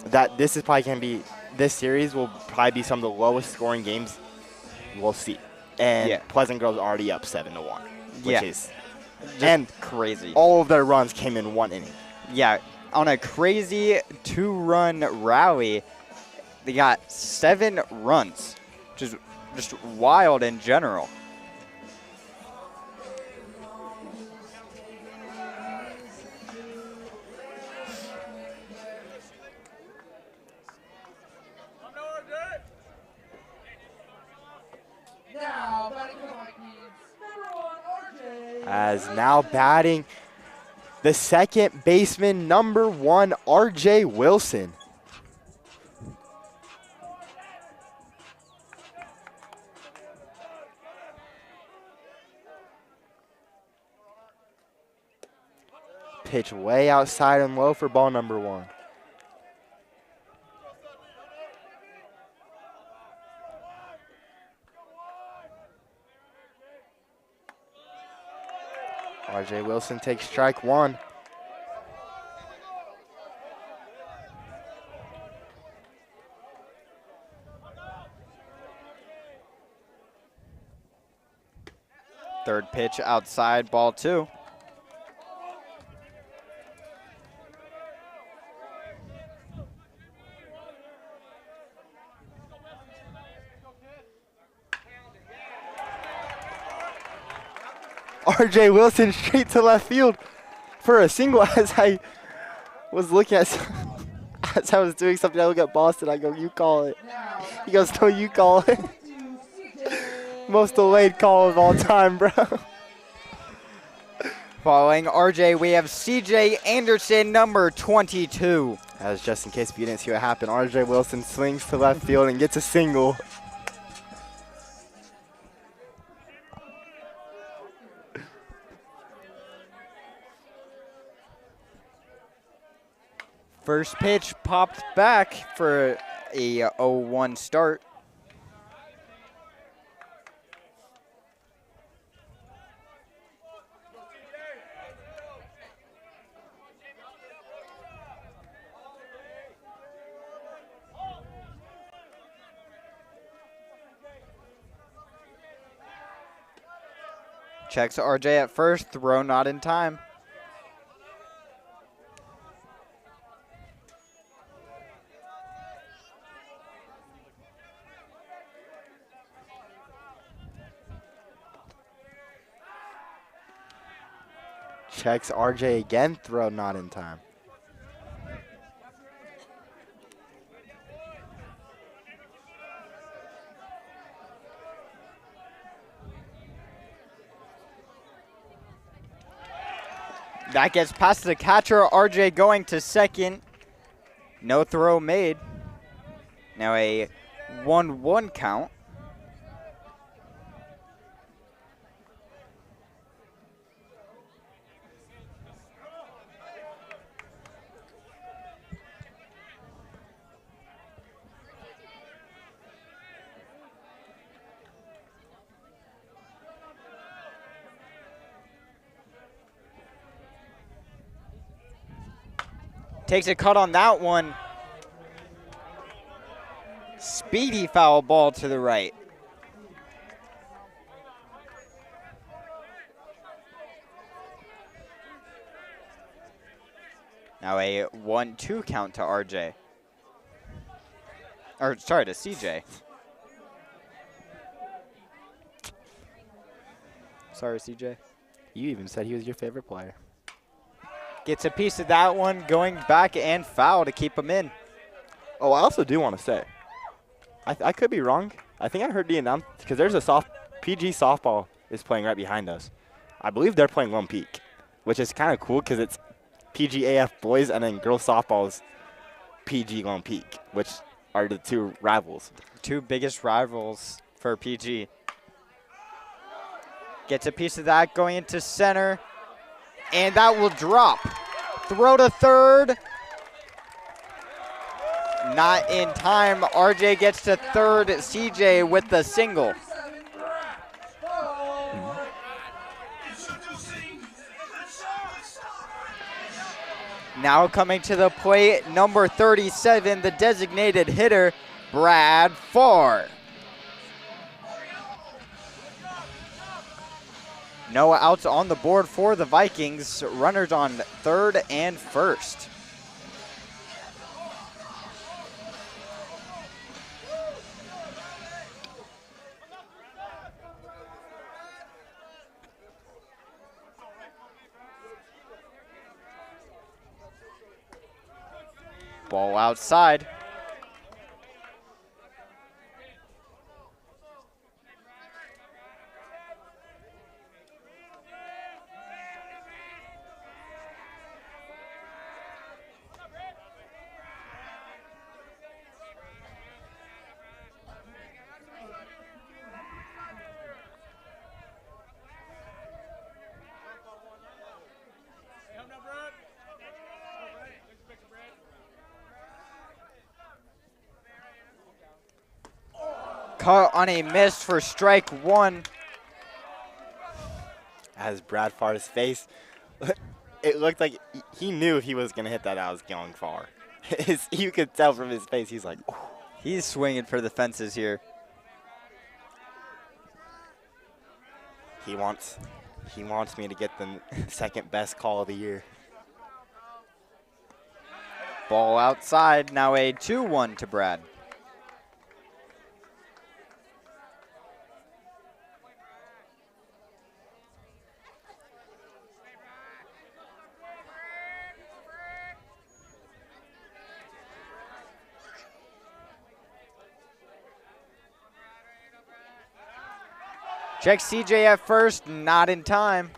that this is probably going to be, this series will probably be some of the lowest scoring games we'll see. And Pleasant Grove's already up 7-1, which is and crazy. All of their runs came in 1 inning. Yeah, on a crazy 2-run rally, they got 7 runs, which is just wild in general. Now batting for the Vikings, number 1, RJ. As now batting the second baseman, number 1, RJ Wilson. Pitch way outside and low for ball number 1. RJ Wilson takes strike 1. Third pitch outside, ball 2. RJ Wilson straight to left field for a single. As I was looking at, as I was doing something, I look at Boston, I go, you call it. He goes, no, you call it. Most delayed call of all time, bro. Following RJ, we have CJ Anderson, number 22. As just in case if you didn't see what happened, RJ Wilson swings to left field and gets a single. First pitch popped back for a 0-1 start. Checks RJ at first, throw not in time. Checks RJ again, throw not in time. That gets past the catcher. RJ going to second. No throw made. Now a 1-1 count. Takes a cut on that one. Speedy foul ball to the right. Now a 1-2 count to RJ. Or sorry, to CJ. Sorry, CJ. You even said he was your favorite player. Gets a piece of that one, going back and foul to keep him in. Oh, I also do want to say, I could be wrong. I think I heard the announcement, because there's a PG softball is playing right behind us. I believe they're playing Lone Peak, which is kind of cool because it's PGAF boys and then girls softball is PG Lone Peak, which are the two rivals. Two biggest rivals for PG. Gets a piece of that going into center. And that will drop. Throw to third. Not in time. RJ gets to third. CJ with the single. Now coming to the plate, number 37, the designated hitter, Brad Farr. No outs on the board for the Vikings. Runners on third and first. Ball outside. Cut on a miss for strike one. As Brad Farr's face, it looked like he knew if he was going to hit that, I was going far. You could tell from his face, he's like, oh. He's swinging for the fences here. He wants me to get the second best call of the year. Ball outside, now a 2-1 to Brad. Check CJ at first, not in time.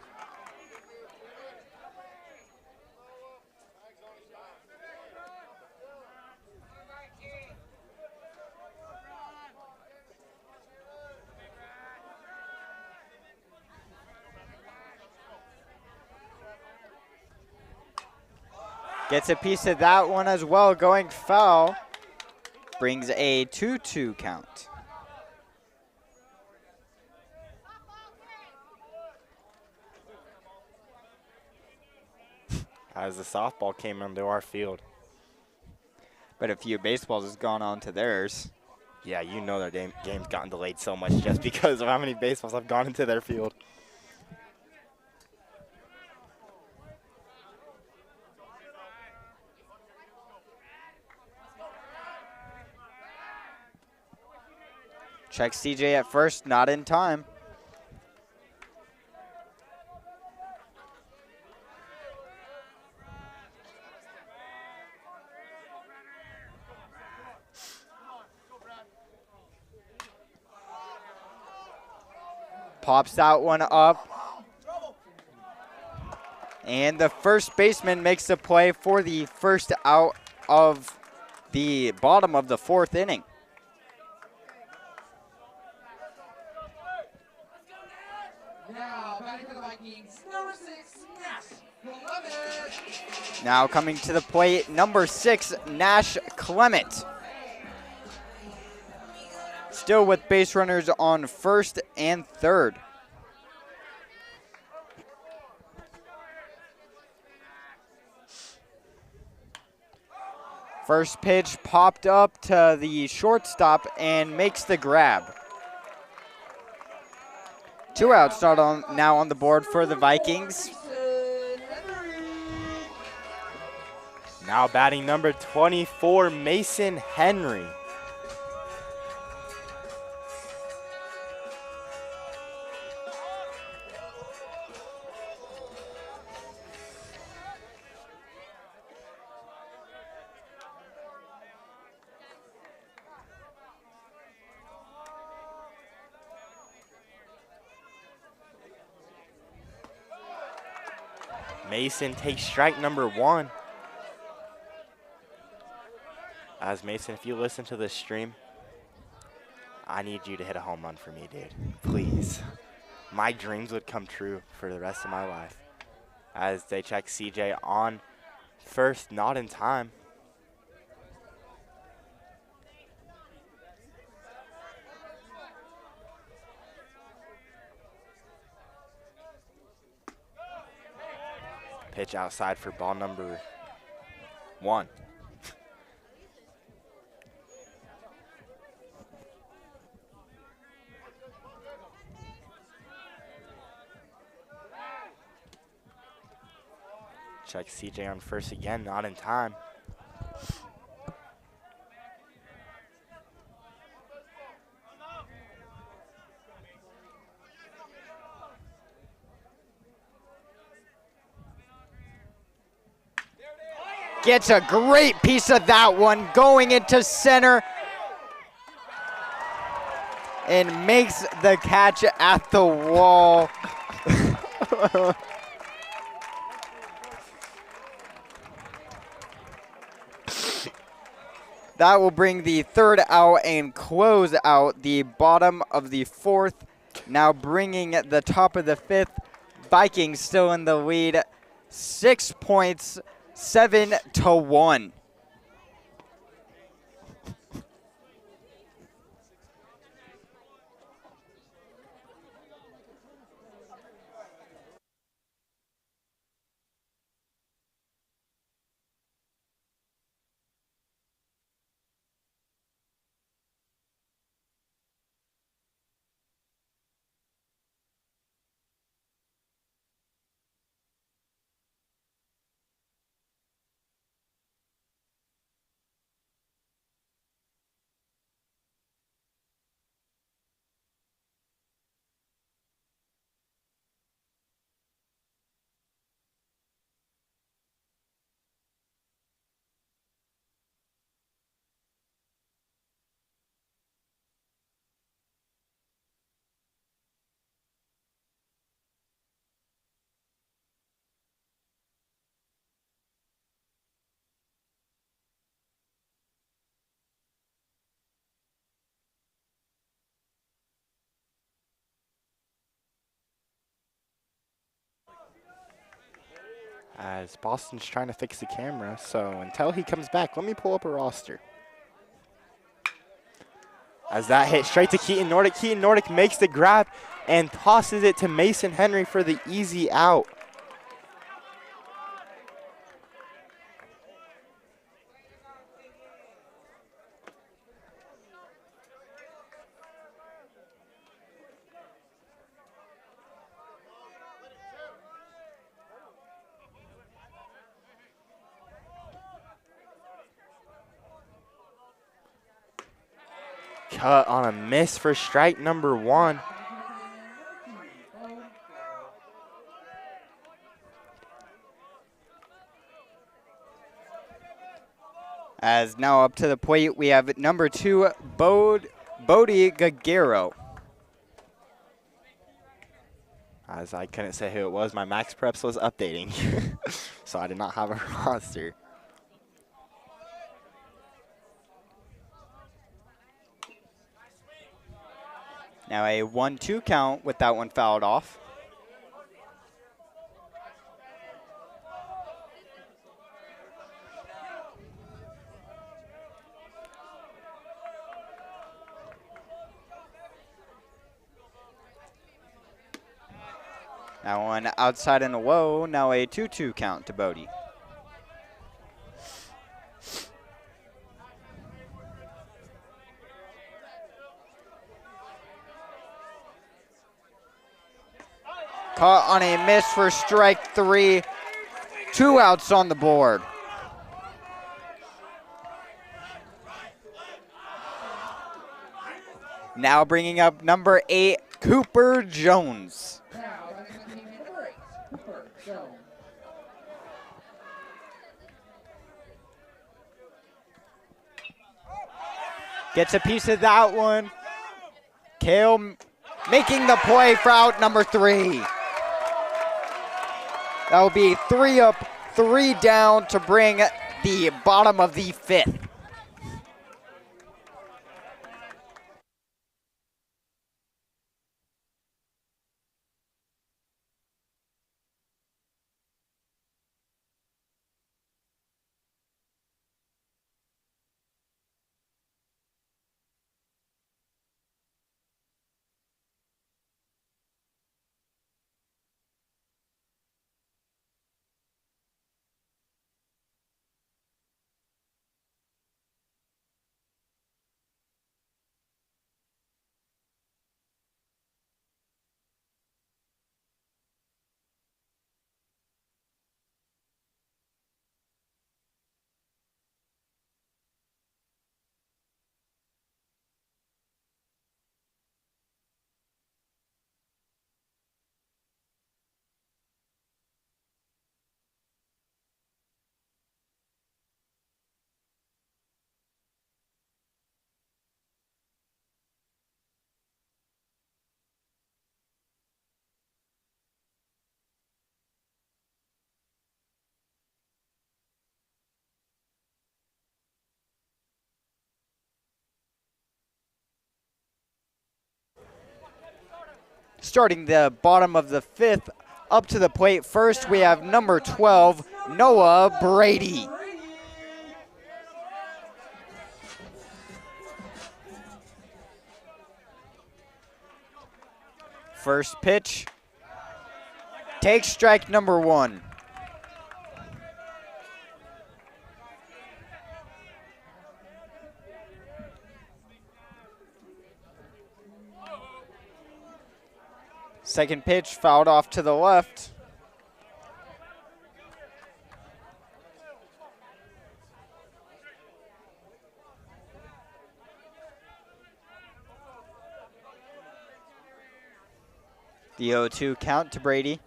Gets a piece of that one as well, going foul. Brings a 2-2 count. As the softball came into our field. But a few baseballs has gone on to theirs. Yeah, you know their game's gotten delayed so much just because of how many baseballs have gone into their field. Check CJ at first, not in time. Pops that one up. And the first baseman makes the play for the first out of the bottom of the fourth inning. Now batting for the Vikings, number 6, Nash Clement. Now coming to the plate, number 6, Nash Clement. Still with base runners on first and third. First pitch popped up to the shortstop and makes the grab. 2 outs now on the board for the Vikings. Now batting number 24, Mason Henry. Mason takes strike number 1. As Mason, if you listen to this stream, I need you to hit a home run for me, dude. Please. My dreams would come true for the rest of my life. As they check CJ on first, not in time. Pitch outside for ball number 1. Check CJ on first again, not in time. Gets a great piece of that one, going into center and makes the catch at the wall. That will bring the third out and close out the bottom of the fourth. Now bringing the top of the fifth. Vikings still in the lead, 6 points, 7-1. As Boston's trying to fix the camera, so until he comes back, let me pull up a roster. As that hit straight to Keaton Nordic. Keaton Nordic makes the grab and tosses it to Mason Henry for the easy out. Cut on a miss for strike number 1. As now up to the plate, we have number 2, Bodie Gagero. as I couldn't say who it was. My Max Preps was updating, so I did not have a roster. Now a 1-2 count with that one fouled off. That one outside and low. Now a 2-2 count to Bodie. Caught on a miss for strike 3. 2 outs on the board. Now bringing up number 8, Cooper Jones. Now, batting for the team number 8, Cooper Jones. Gets a piece of that one. Kale making the play for out number 3. That will be 3 up, 3 down to bring the bottom of the 5th. Starting the bottom of the 5th, up to the plate first, we have number 12, Noah Brady. First pitch, takes strike number 1. Second pitch fouled off to the left. The 0-2 count to Brady.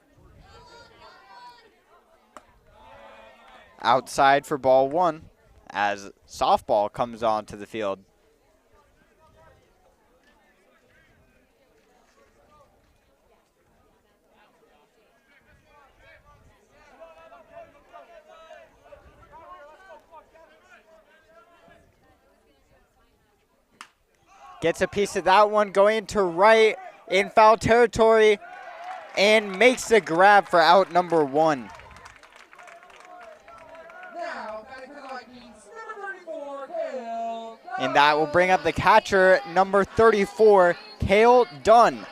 Outside for ball 1 as softball comes onto the field. Gets a piece of that one, going to right in foul territory, and makes the grab for out number 1. Now, batting for the Vikings, number 34, Kale. And that will bring up the catcher, number 34, Kale Dunn.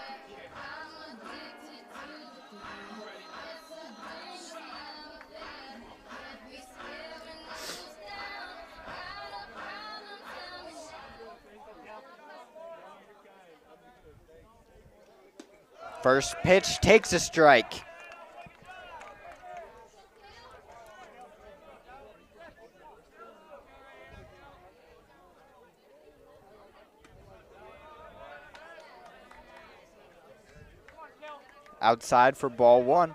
First pitch takes a strike. Outside for ball 1.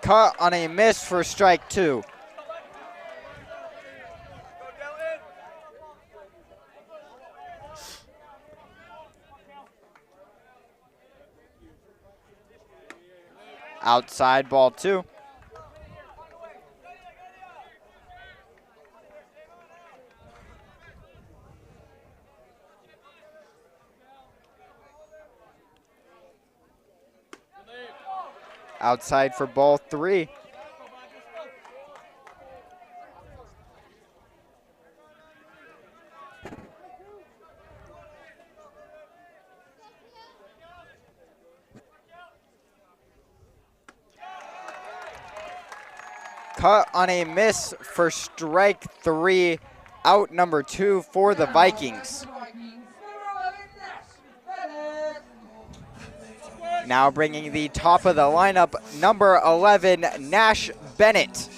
Cut on a miss for strike 2. Outside ball 2. Outside for ball 3. Cut on a miss for strike 3, out number 2 for the Vikings. Now bringing the top of the lineup, number 11, Nash Bennett.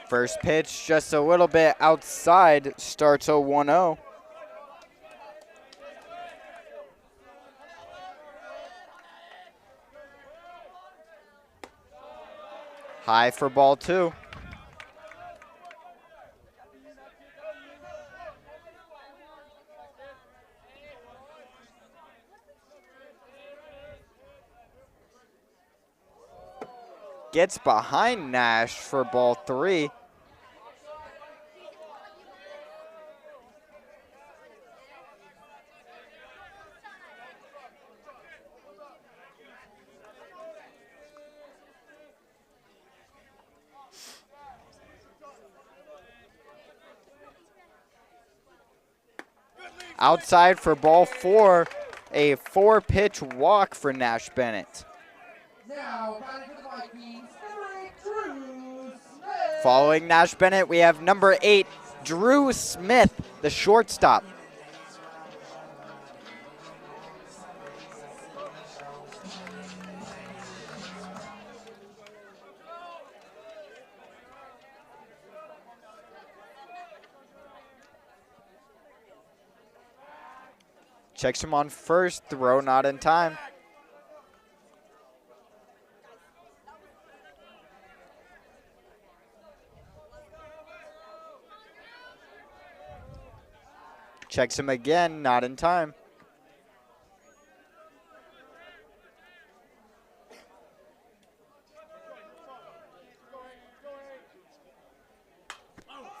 First pitch just a little bit outside, starts a 1-0. High for ball 2. Gets behind Nash for ball 3. Outside for ball 4, a 4-pitch walk for Nash Bennett. Now, batting for the Vikings, number 8, Drew Smith. Following Nash Bennett, we have number 8, Drew Smith, the shortstop. Checks him on first, throw not in time. Checks him again, not in time.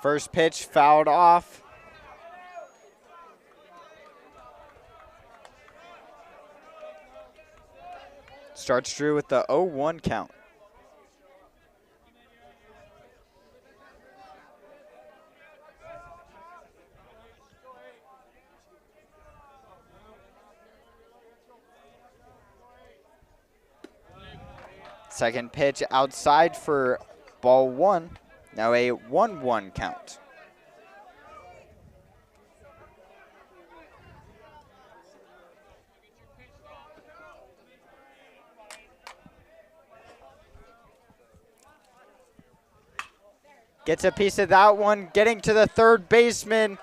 First pitch fouled off. Starts Drew with the 0-1 count. Second pitch outside for ball 1. Now a 1-1 count. Gets a piece of that one, getting to the third baseman,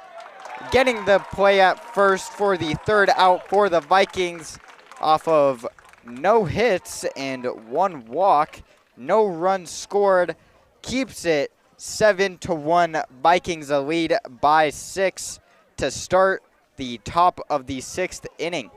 getting the play at first for the third out for the Vikings off of no hits and 1 walk, no runs scored, keeps it 7-1. Vikings a lead by 6 to start the top of the 6th inning.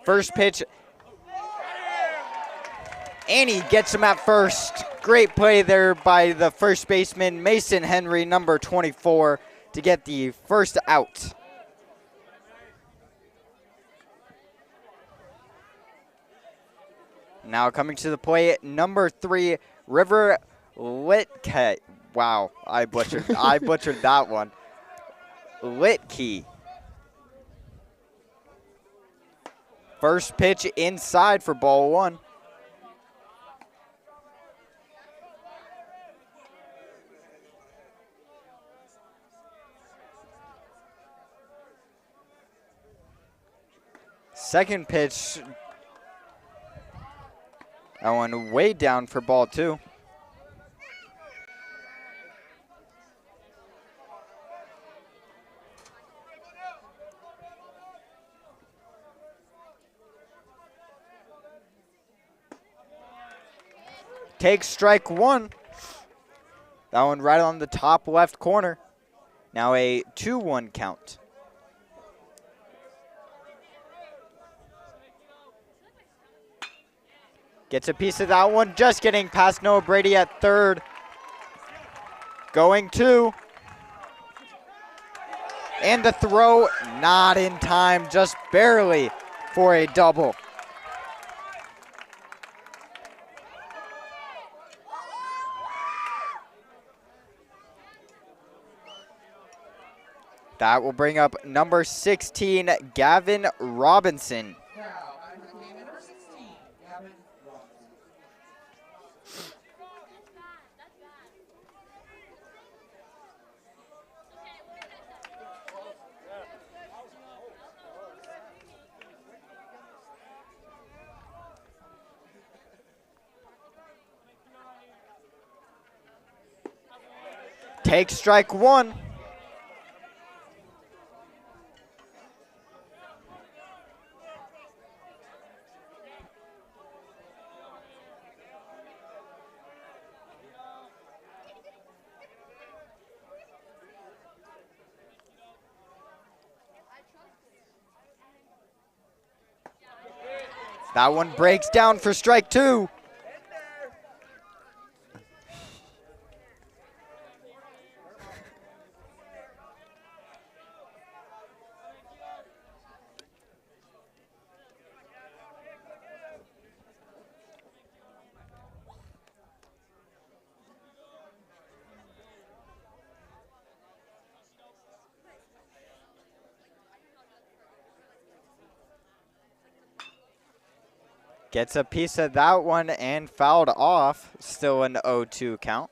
First pitch. And he gets him at first. Great play there by the first baseman, Mason Henry, number 24, to get the first out. Now coming to the plate, number 3, River Litke. Wow, I butchered that one. Litke. First pitch inside for ball 1. Second pitch. That one way down for ball 2. Takes strike 1. That one right on the top left corner. Now a 2-1 count. Gets a piece of that one, just getting past Noah Brady at third. Going 2. And the throw, not in time, just barely for a double. That will bring up number 16, Gavin Robinson. Now, back to the game, number 16, Gavin Robinson. Takes strike 1. That one breaks down for strike 2. Gets a piece of that one and fouled off. Still an 0-2 count.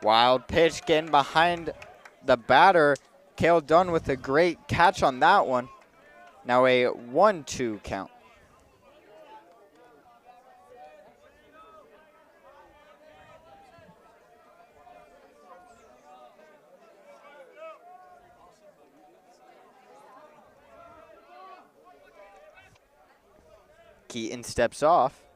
Wild pitch getting behind the batter. Cale Dunn with a great catch on that one. Now a 1-2 count. Keaton steps off.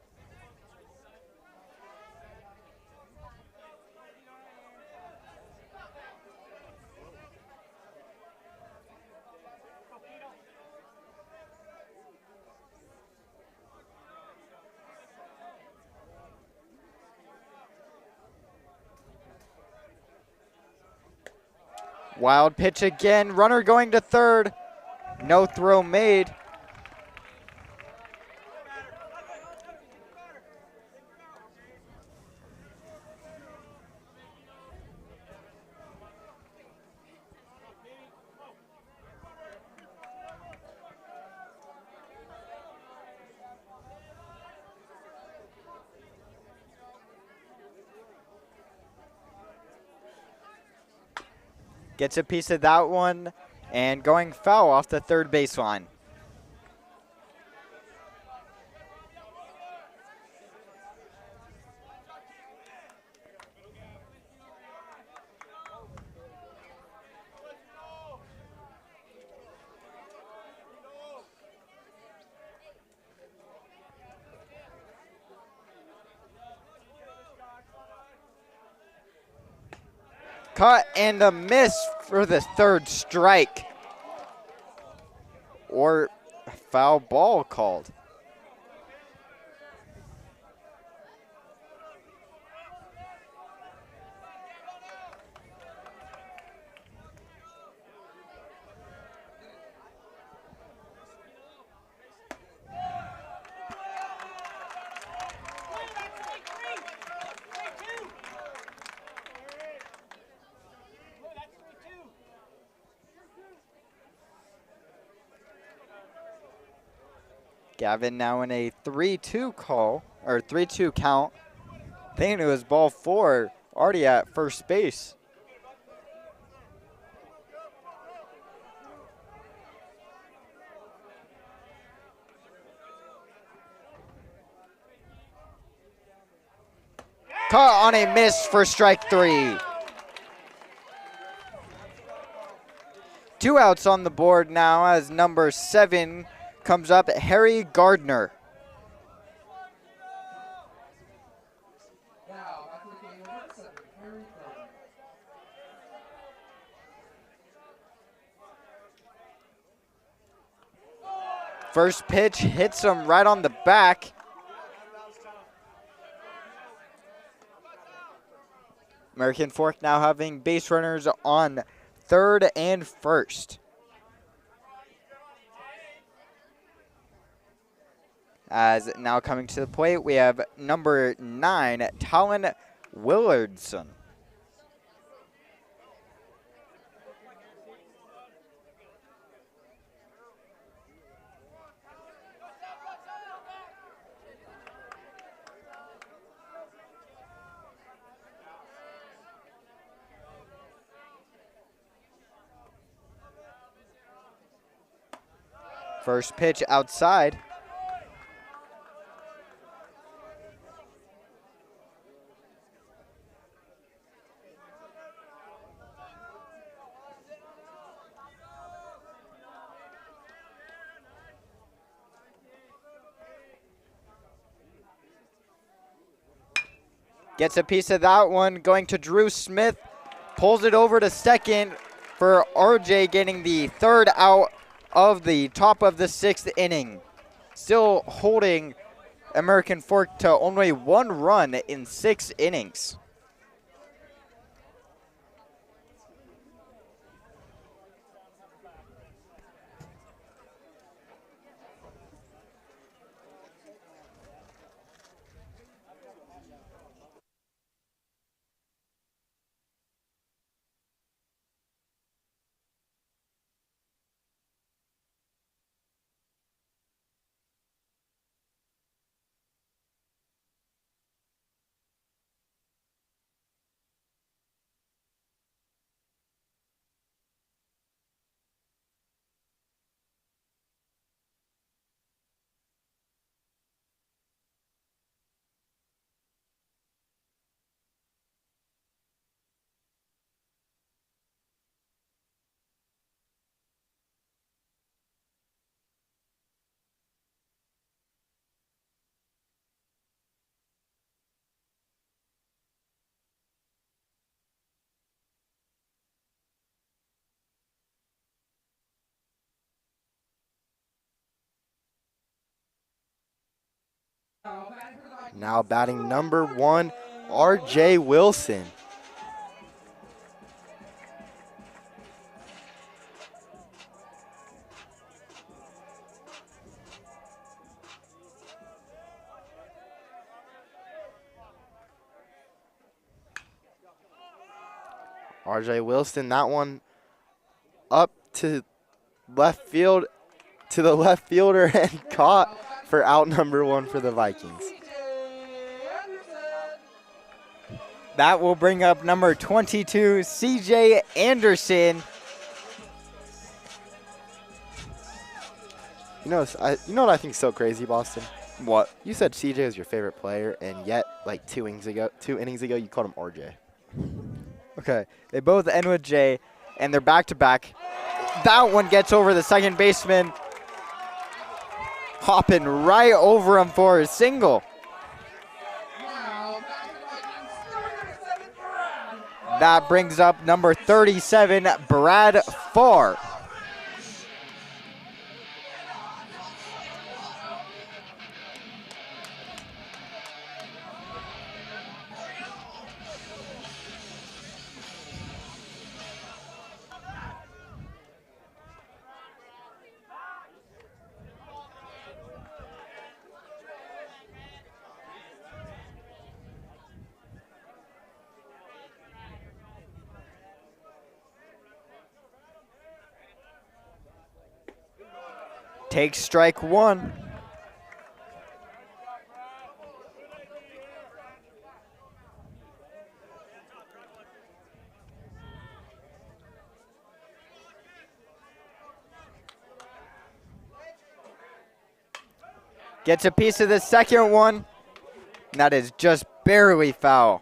Wild pitch again. Runner going to third. No throw made. Gets a piece of that one and going foul off the third baseline. Cut and a miss for the third strike. Or a foul ball called. Gavin now in a 3-2 call, or 3-2 count. Thinking it was ball 4, already at first base. Caught on a miss for strike 3. 2 outs on the board now as number 7 comes up, Harry Gardner. Now, back to the game, number 7, Harry Gardner. First pitch hits him right on the back. American Fork now having base runners on third and first. As now coming to the plate, we have number 9, Talon Willardson. First pitch outside. Gets a piece of that one, going to Drew Smith. Pulls it over to second for RJ, getting the third out of the top of the 6th inning. Still holding American Fork to only 1 run in 6 innings. Now batting number 1, RJ Wilson. RJ Wilson, that one up to left field, to the left fielder, and caught for out number 1 for the Vikings. That will bring up number 22, CJ Anderson. You know what I think is so crazy, Boston? What? You said CJ is your favorite player, and yet, like 2 innings ago, you called him RJ. Okay, they both end with J, and they're back-to-back. That one gets over the second baseman, hopping right over him for a single. Now, back to the Vikings, number 7, Brad That brings up number 37, Brad Farr. Takes strike one. Gets a piece of the second one. And that is just barely foul.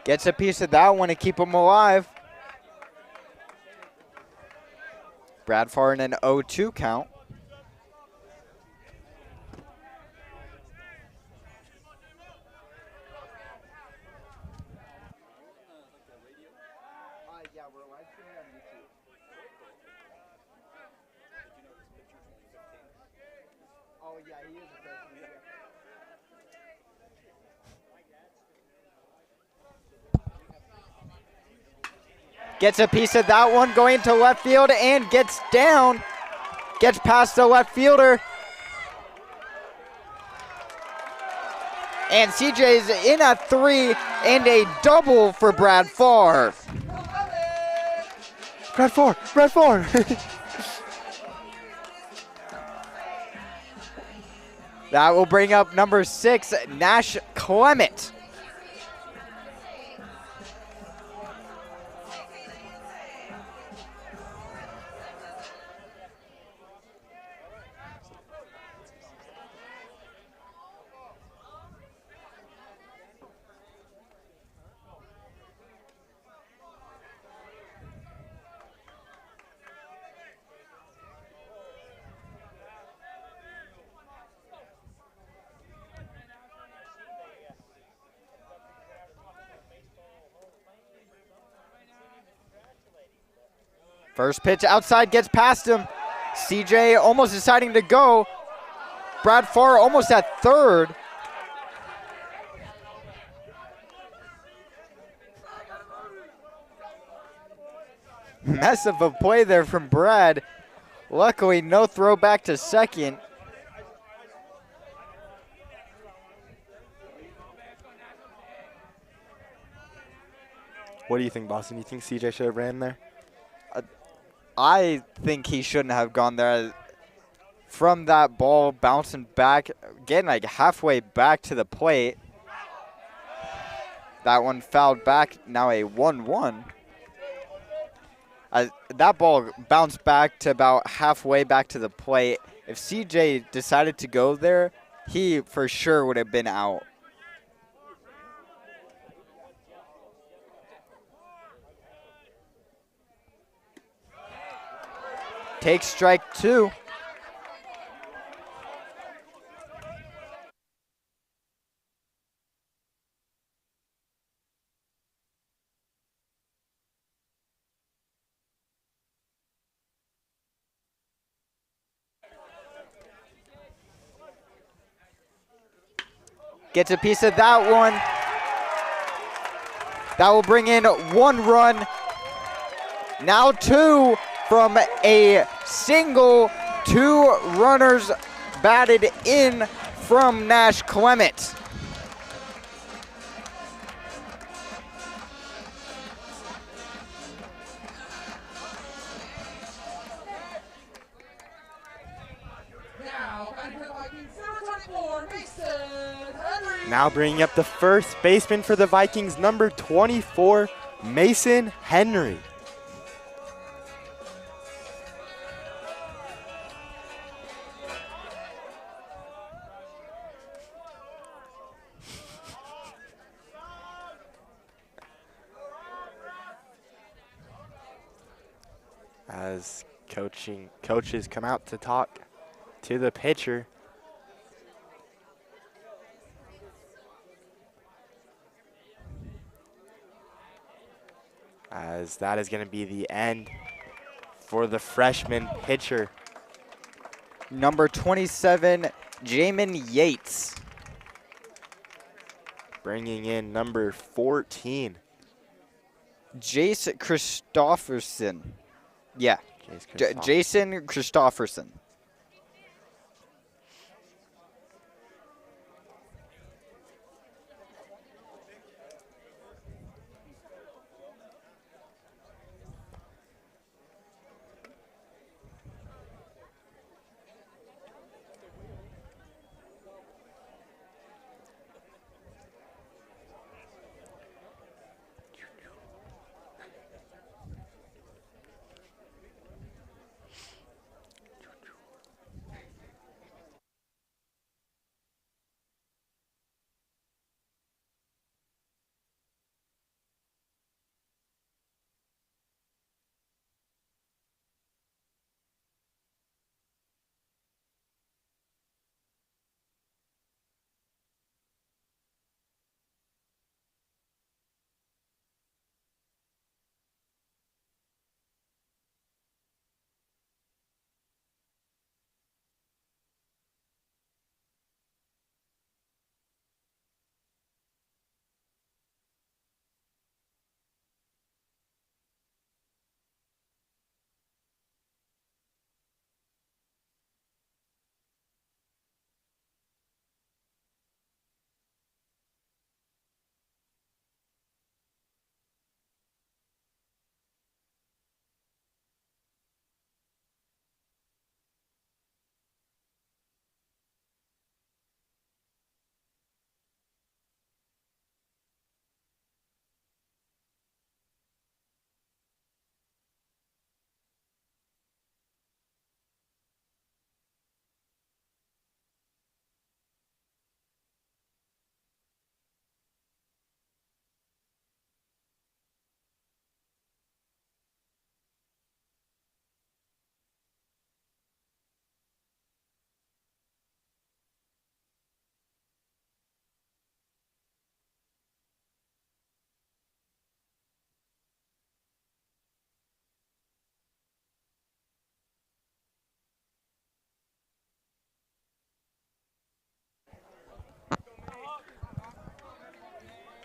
Gets a piece of that one to keep him alive. Brad Farr in an 0-2 count. Gets a piece of that one going to left field and gets down. Gets past the left fielder. And CJ's in a 3 and a double for Brad Farr. Brad Farr, Brad Farr. That will bring up number 6, Nash Clement. First pitch outside gets past him. CJ almost deciding to go. Brad Farr almost at third. Mess of a play there from Brad. Luckily, no throw back to second. What do you think, Boston? You think CJ should have ran there? I think he shouldn't have gone there. From that ball, bouncing back, getting like halfway back to the plate. That one fouled back, now a 1-1. That ball bounced back to about halfway back to the plate. If CJ decided to go there, he for sure would have been out. Takes strike two. Gets a piece of that one. That will bring in 1 run. Now 2 from a single. 2 runners batted in from Nash Clement. Now bringing up the first baseman for the Vikings, number 24, Mason Henry. as coaches come out to talk to the pitcher. As that is going to be the end for the freshman pitcher. Number 27, Jamin Yates. Bringing in number 14. Jace Christofferson. Yeah, Jason Christofferson.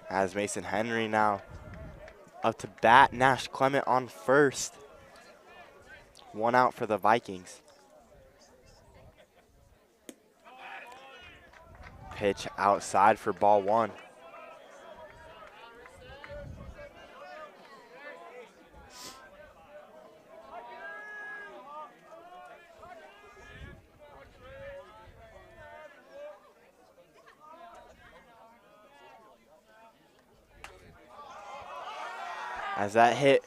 As Mason Henry now up to bat. Nash Clement on first. 1 out for the Vikings. Pitch outside for ball 1. As that hit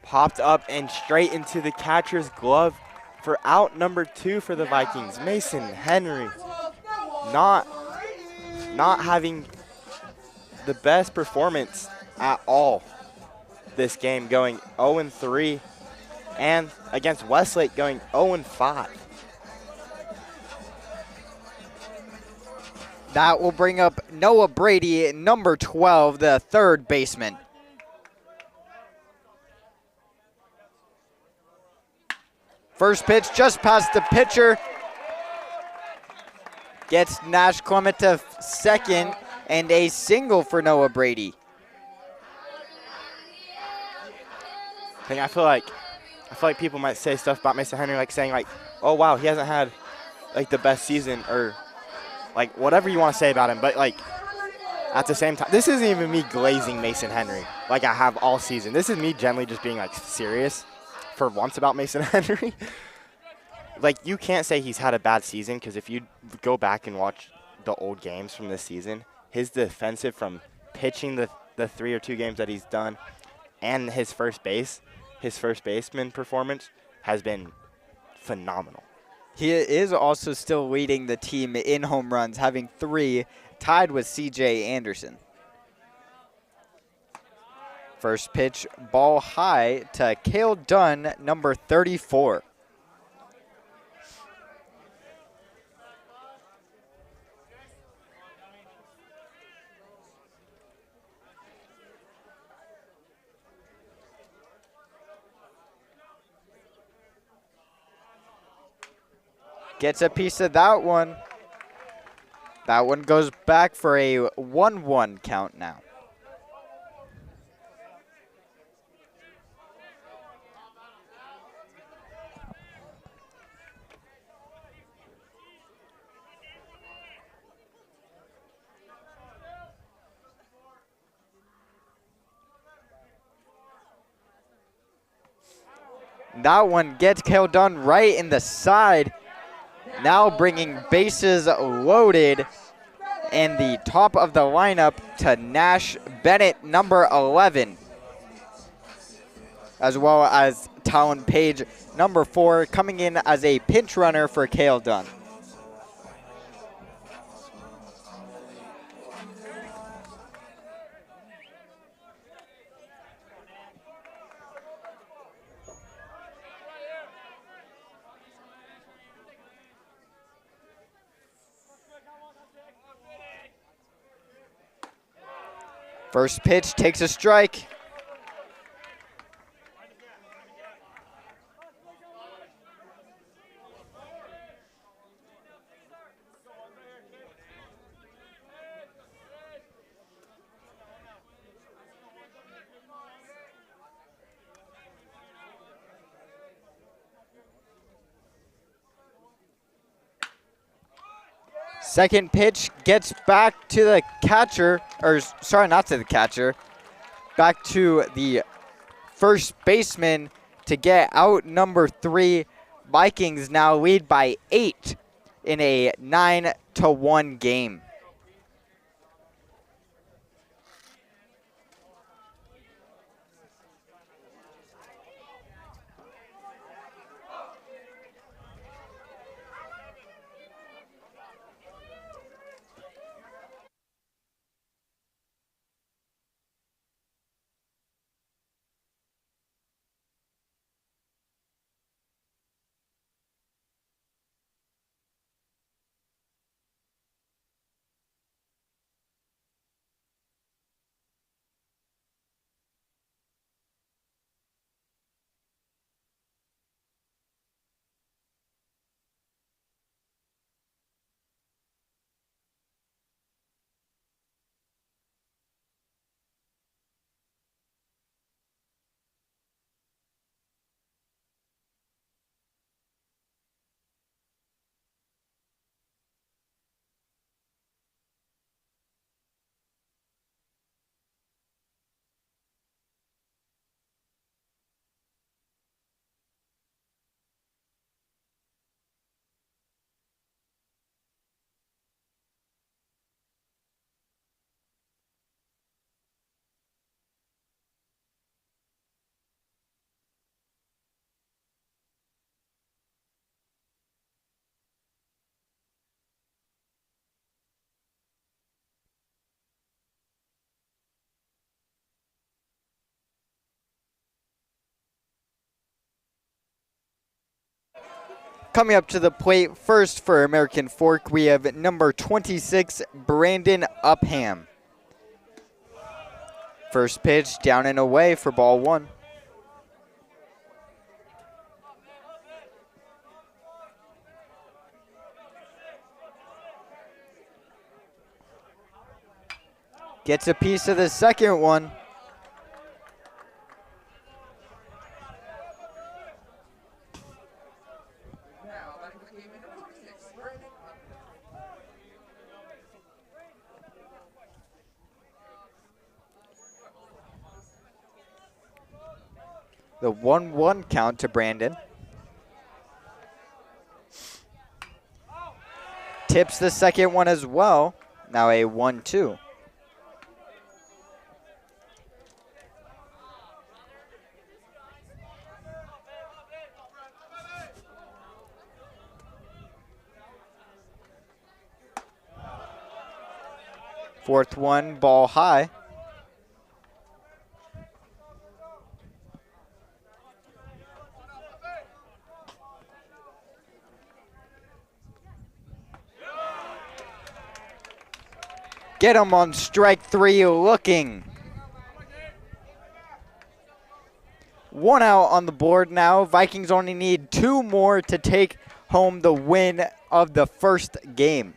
popped up and straight into the catcher's glove for out number 2 for the Vikings. Mason Henry not having the best performance at all this game, going 0-3, and against Westlake going 0-5. That will bring up Noah Brady, number 12, the third baseman. First pitch just past the pitcher. Gets Nash Clement to second, and a single for Noah Brady. I feel like people might say stuff about Mason Henry, like saying like, oh wow, he hasn't had like the best season, or like whatever you want to say about him, but like at the same time, this isn't even me glazing Mason Henry like I have all season. This is me generally just being like serious for once about Mason Henry. Like, you can't say he's had a bad season, because if you go back and watch the old games from this season, his defensive from pitching the 3 or 2 games that he's done and his first baseman performance has been phenomenal. He is also still leading the team in home runs, having 3, tied with C.J. Anderson. First pitch, ball high to Cale Dunn, number 34. Gets a piece of that one. That one goes back for a 1-1 count now. That one gets Cale Dunn right in the side. Now bringing bases loaded and the top of the lineup to Nash Bennett, number 11. As well as Talon Page, number 4, coming in as a pinch runner for Cale Dunn. First pitch takes a strike. Second pitch gets back to the catcher, or sorry, not to the catcher, back to the first baseman to get out number 3. Vikings now lead by 8 in a 9-1 game. Coming up to the plate first for American Fork, we have number 26, Brandon Upham. First pitch down and away for ball 1. Gets a piece of the second one. Now, batting for the game, number 26, Brandon Upham. The 1-1 count to Brandon. Tips the second one as well. Now a 1-2. Fourth one, ball high. Get him on strike 3 looking. 1 out on the board now. Vikings only need 2 more to take home the win of the first game.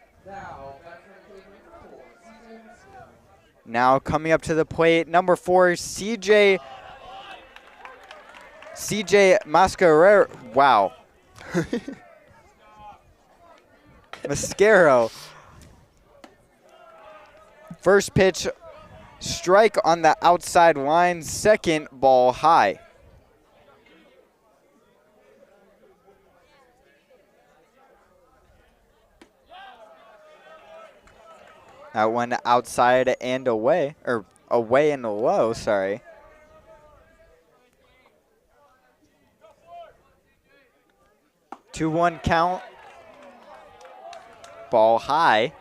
Now coming up to the plate, number 4, CJ Mascarero. Wow. Mascaro. First pitch, strike on the outside line, second ball high. That one outside and away, or away and low, sorry. Two one count. Ball high.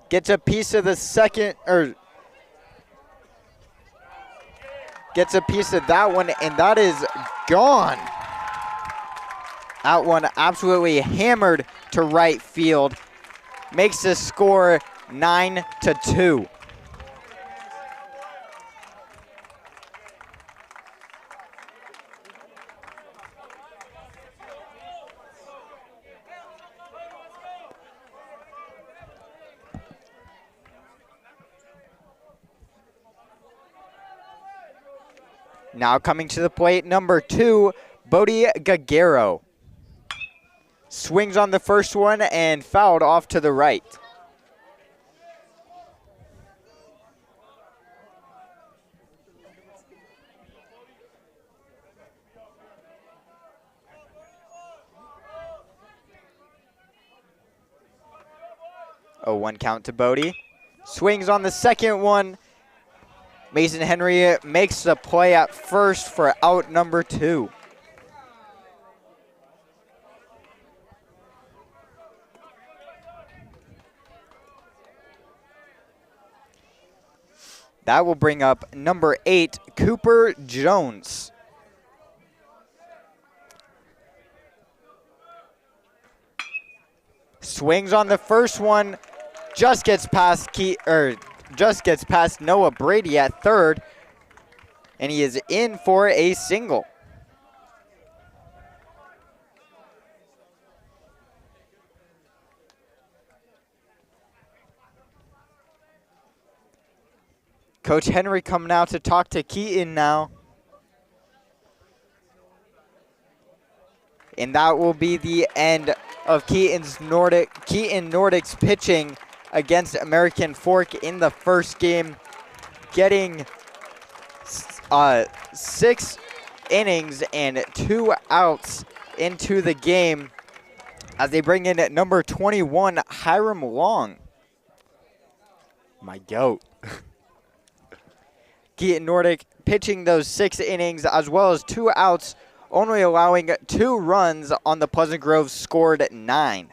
Gets a piece of the second, or gets a piece of that one, and that is gone. That one absolutely hammered to right field. Makes the score 9-2. Now coming to the plate, number 2, Bodie Gagero. Swings on the first one and fouled off to the right. Oh, 1 count to Bodie. Swings on the second one. Mason Henry makes the play at first for out number 2. That will bring up number 8, Cooper Jones. Swings on the first one, just gets past Noah Brady at third, and he is in for a single. Coach Henry coming out to talk to Keaton now. And that will be the end of Keaton Nordic's pitching against American Fork in the first game, getting 6 innings and 2 outs into the game as they bring in number 21, Hiram Long. My goat. Keaton Nordic pitching those 6 innings as well as 2 outs, only allowing 2 runs on the Pleasant Grove scored 9.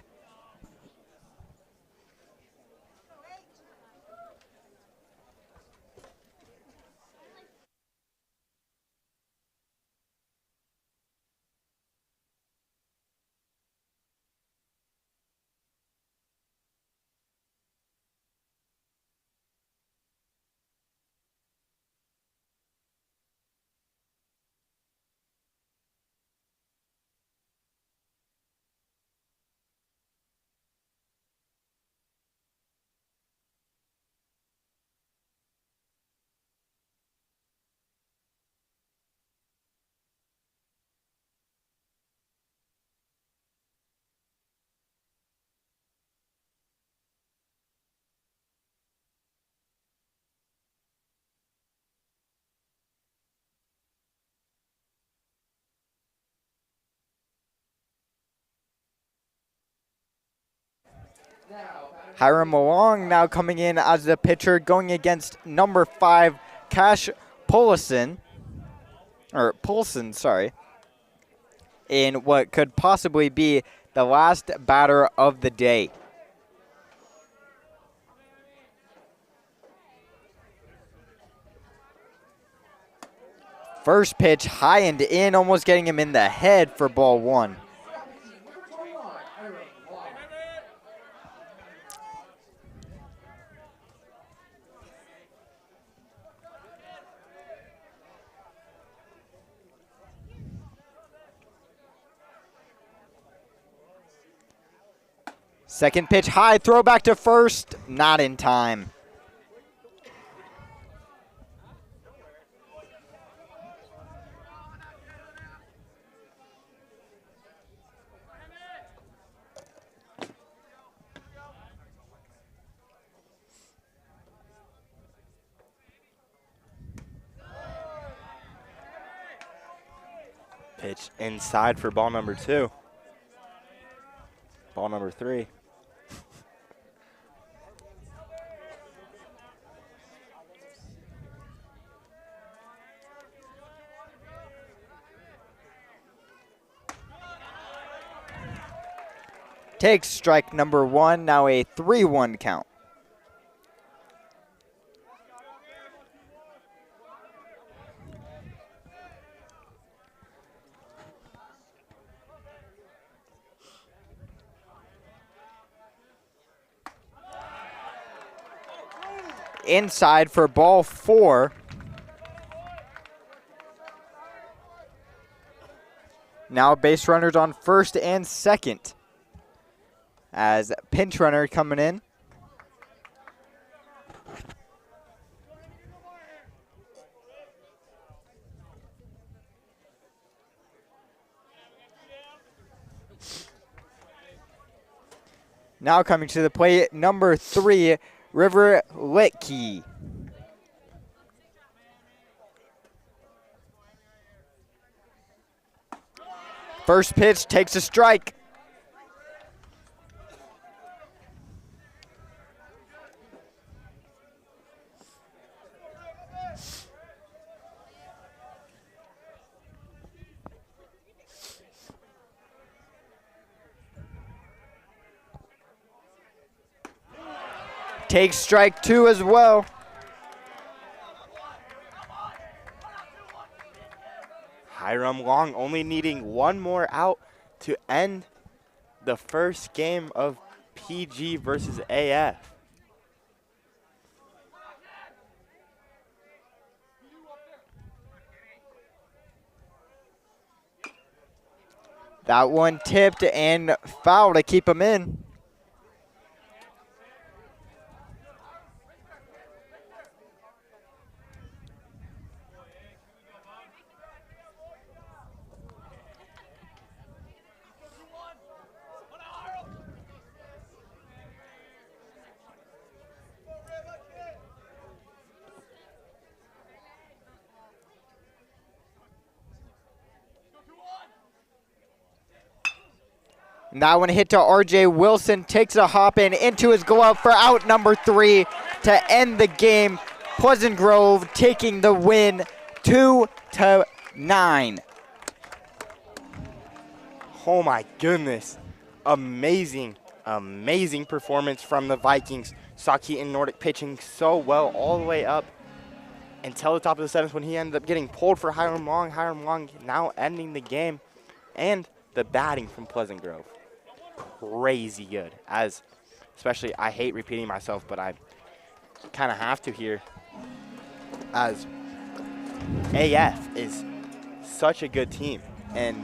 Hiram Long now coming in as the pitcher, going against number 5, Cash Polson, in what could possibly be the last batter of the day. First pitch high and in, almost getting him in the head for ball 1. Second pitch high, throw back to first, not in time. Pitch inside for ball number 2. Ball number 3. Takes strike number 1, now a 3-1 count. Inside for ball 4. Now base runners on first and second. As pinch runner coming in. Now coming to the plate, number 3, River Litke. First pitch takes a strike. Takes strike 2 as well. Hiram Long only needing one more out to end the first game of PG versus AF. That one tipped and foul to keep him in. That one hit to RJ Wilson, takes a hop in into his glove for out number 3 to end the game. Pleasant Grove taking the win 2-9. Oh my goodness. Amazing, amazing performance from the Vikings. Saw Keaton Nordic pitching so well all the way up until the top of the 7th when he ended up getting pulled for Hiram Long. Hiram Long now ending the game. And the batting from Pleasant Grove. Crazy good. As especially, I hate repeating myself, but I kind of have to here. As AF is such a good team. And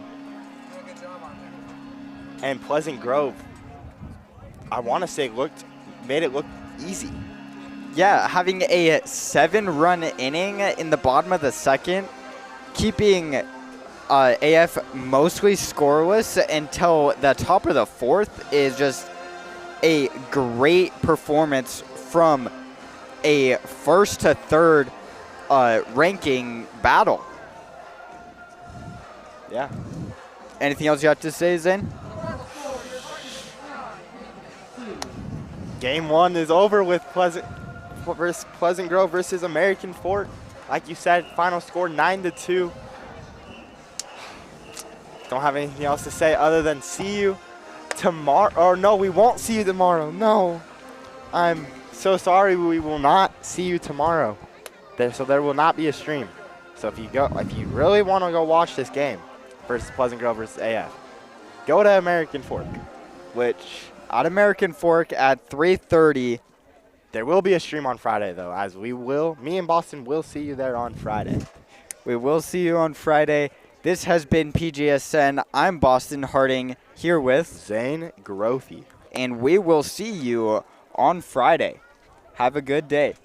Pleasant Grove, I want to say, made it look easy. Yeah, having a 7-run inning in the bottom of the 2nd, keeping AF mostly scoreless until the top of the 4th is just a great performance from a 1st to 3rd ranking battle. Yeah. Anything else you have to say, Zane? Game 1 is over with Pleasant Grove versus American Fort. Like you said, final score 9-2. Don't have anything else to say other than see you tomorrow. Or no, we won't see you tomorrow. No. I'm so sorry, we will not see you tomorrow. So there will not be a stream. So if you really want to go watch this game versus Pleasant Grove versus AF, go to American Fork, which At American Fork at 3:30. there will be a stream on Friday, though, as me and Boston will see you there on Friday. We will see you on Friday. This has been PGSN. I'm Boston Harding here with, Zane Grothy. and we will see you on Friday. Have a good day.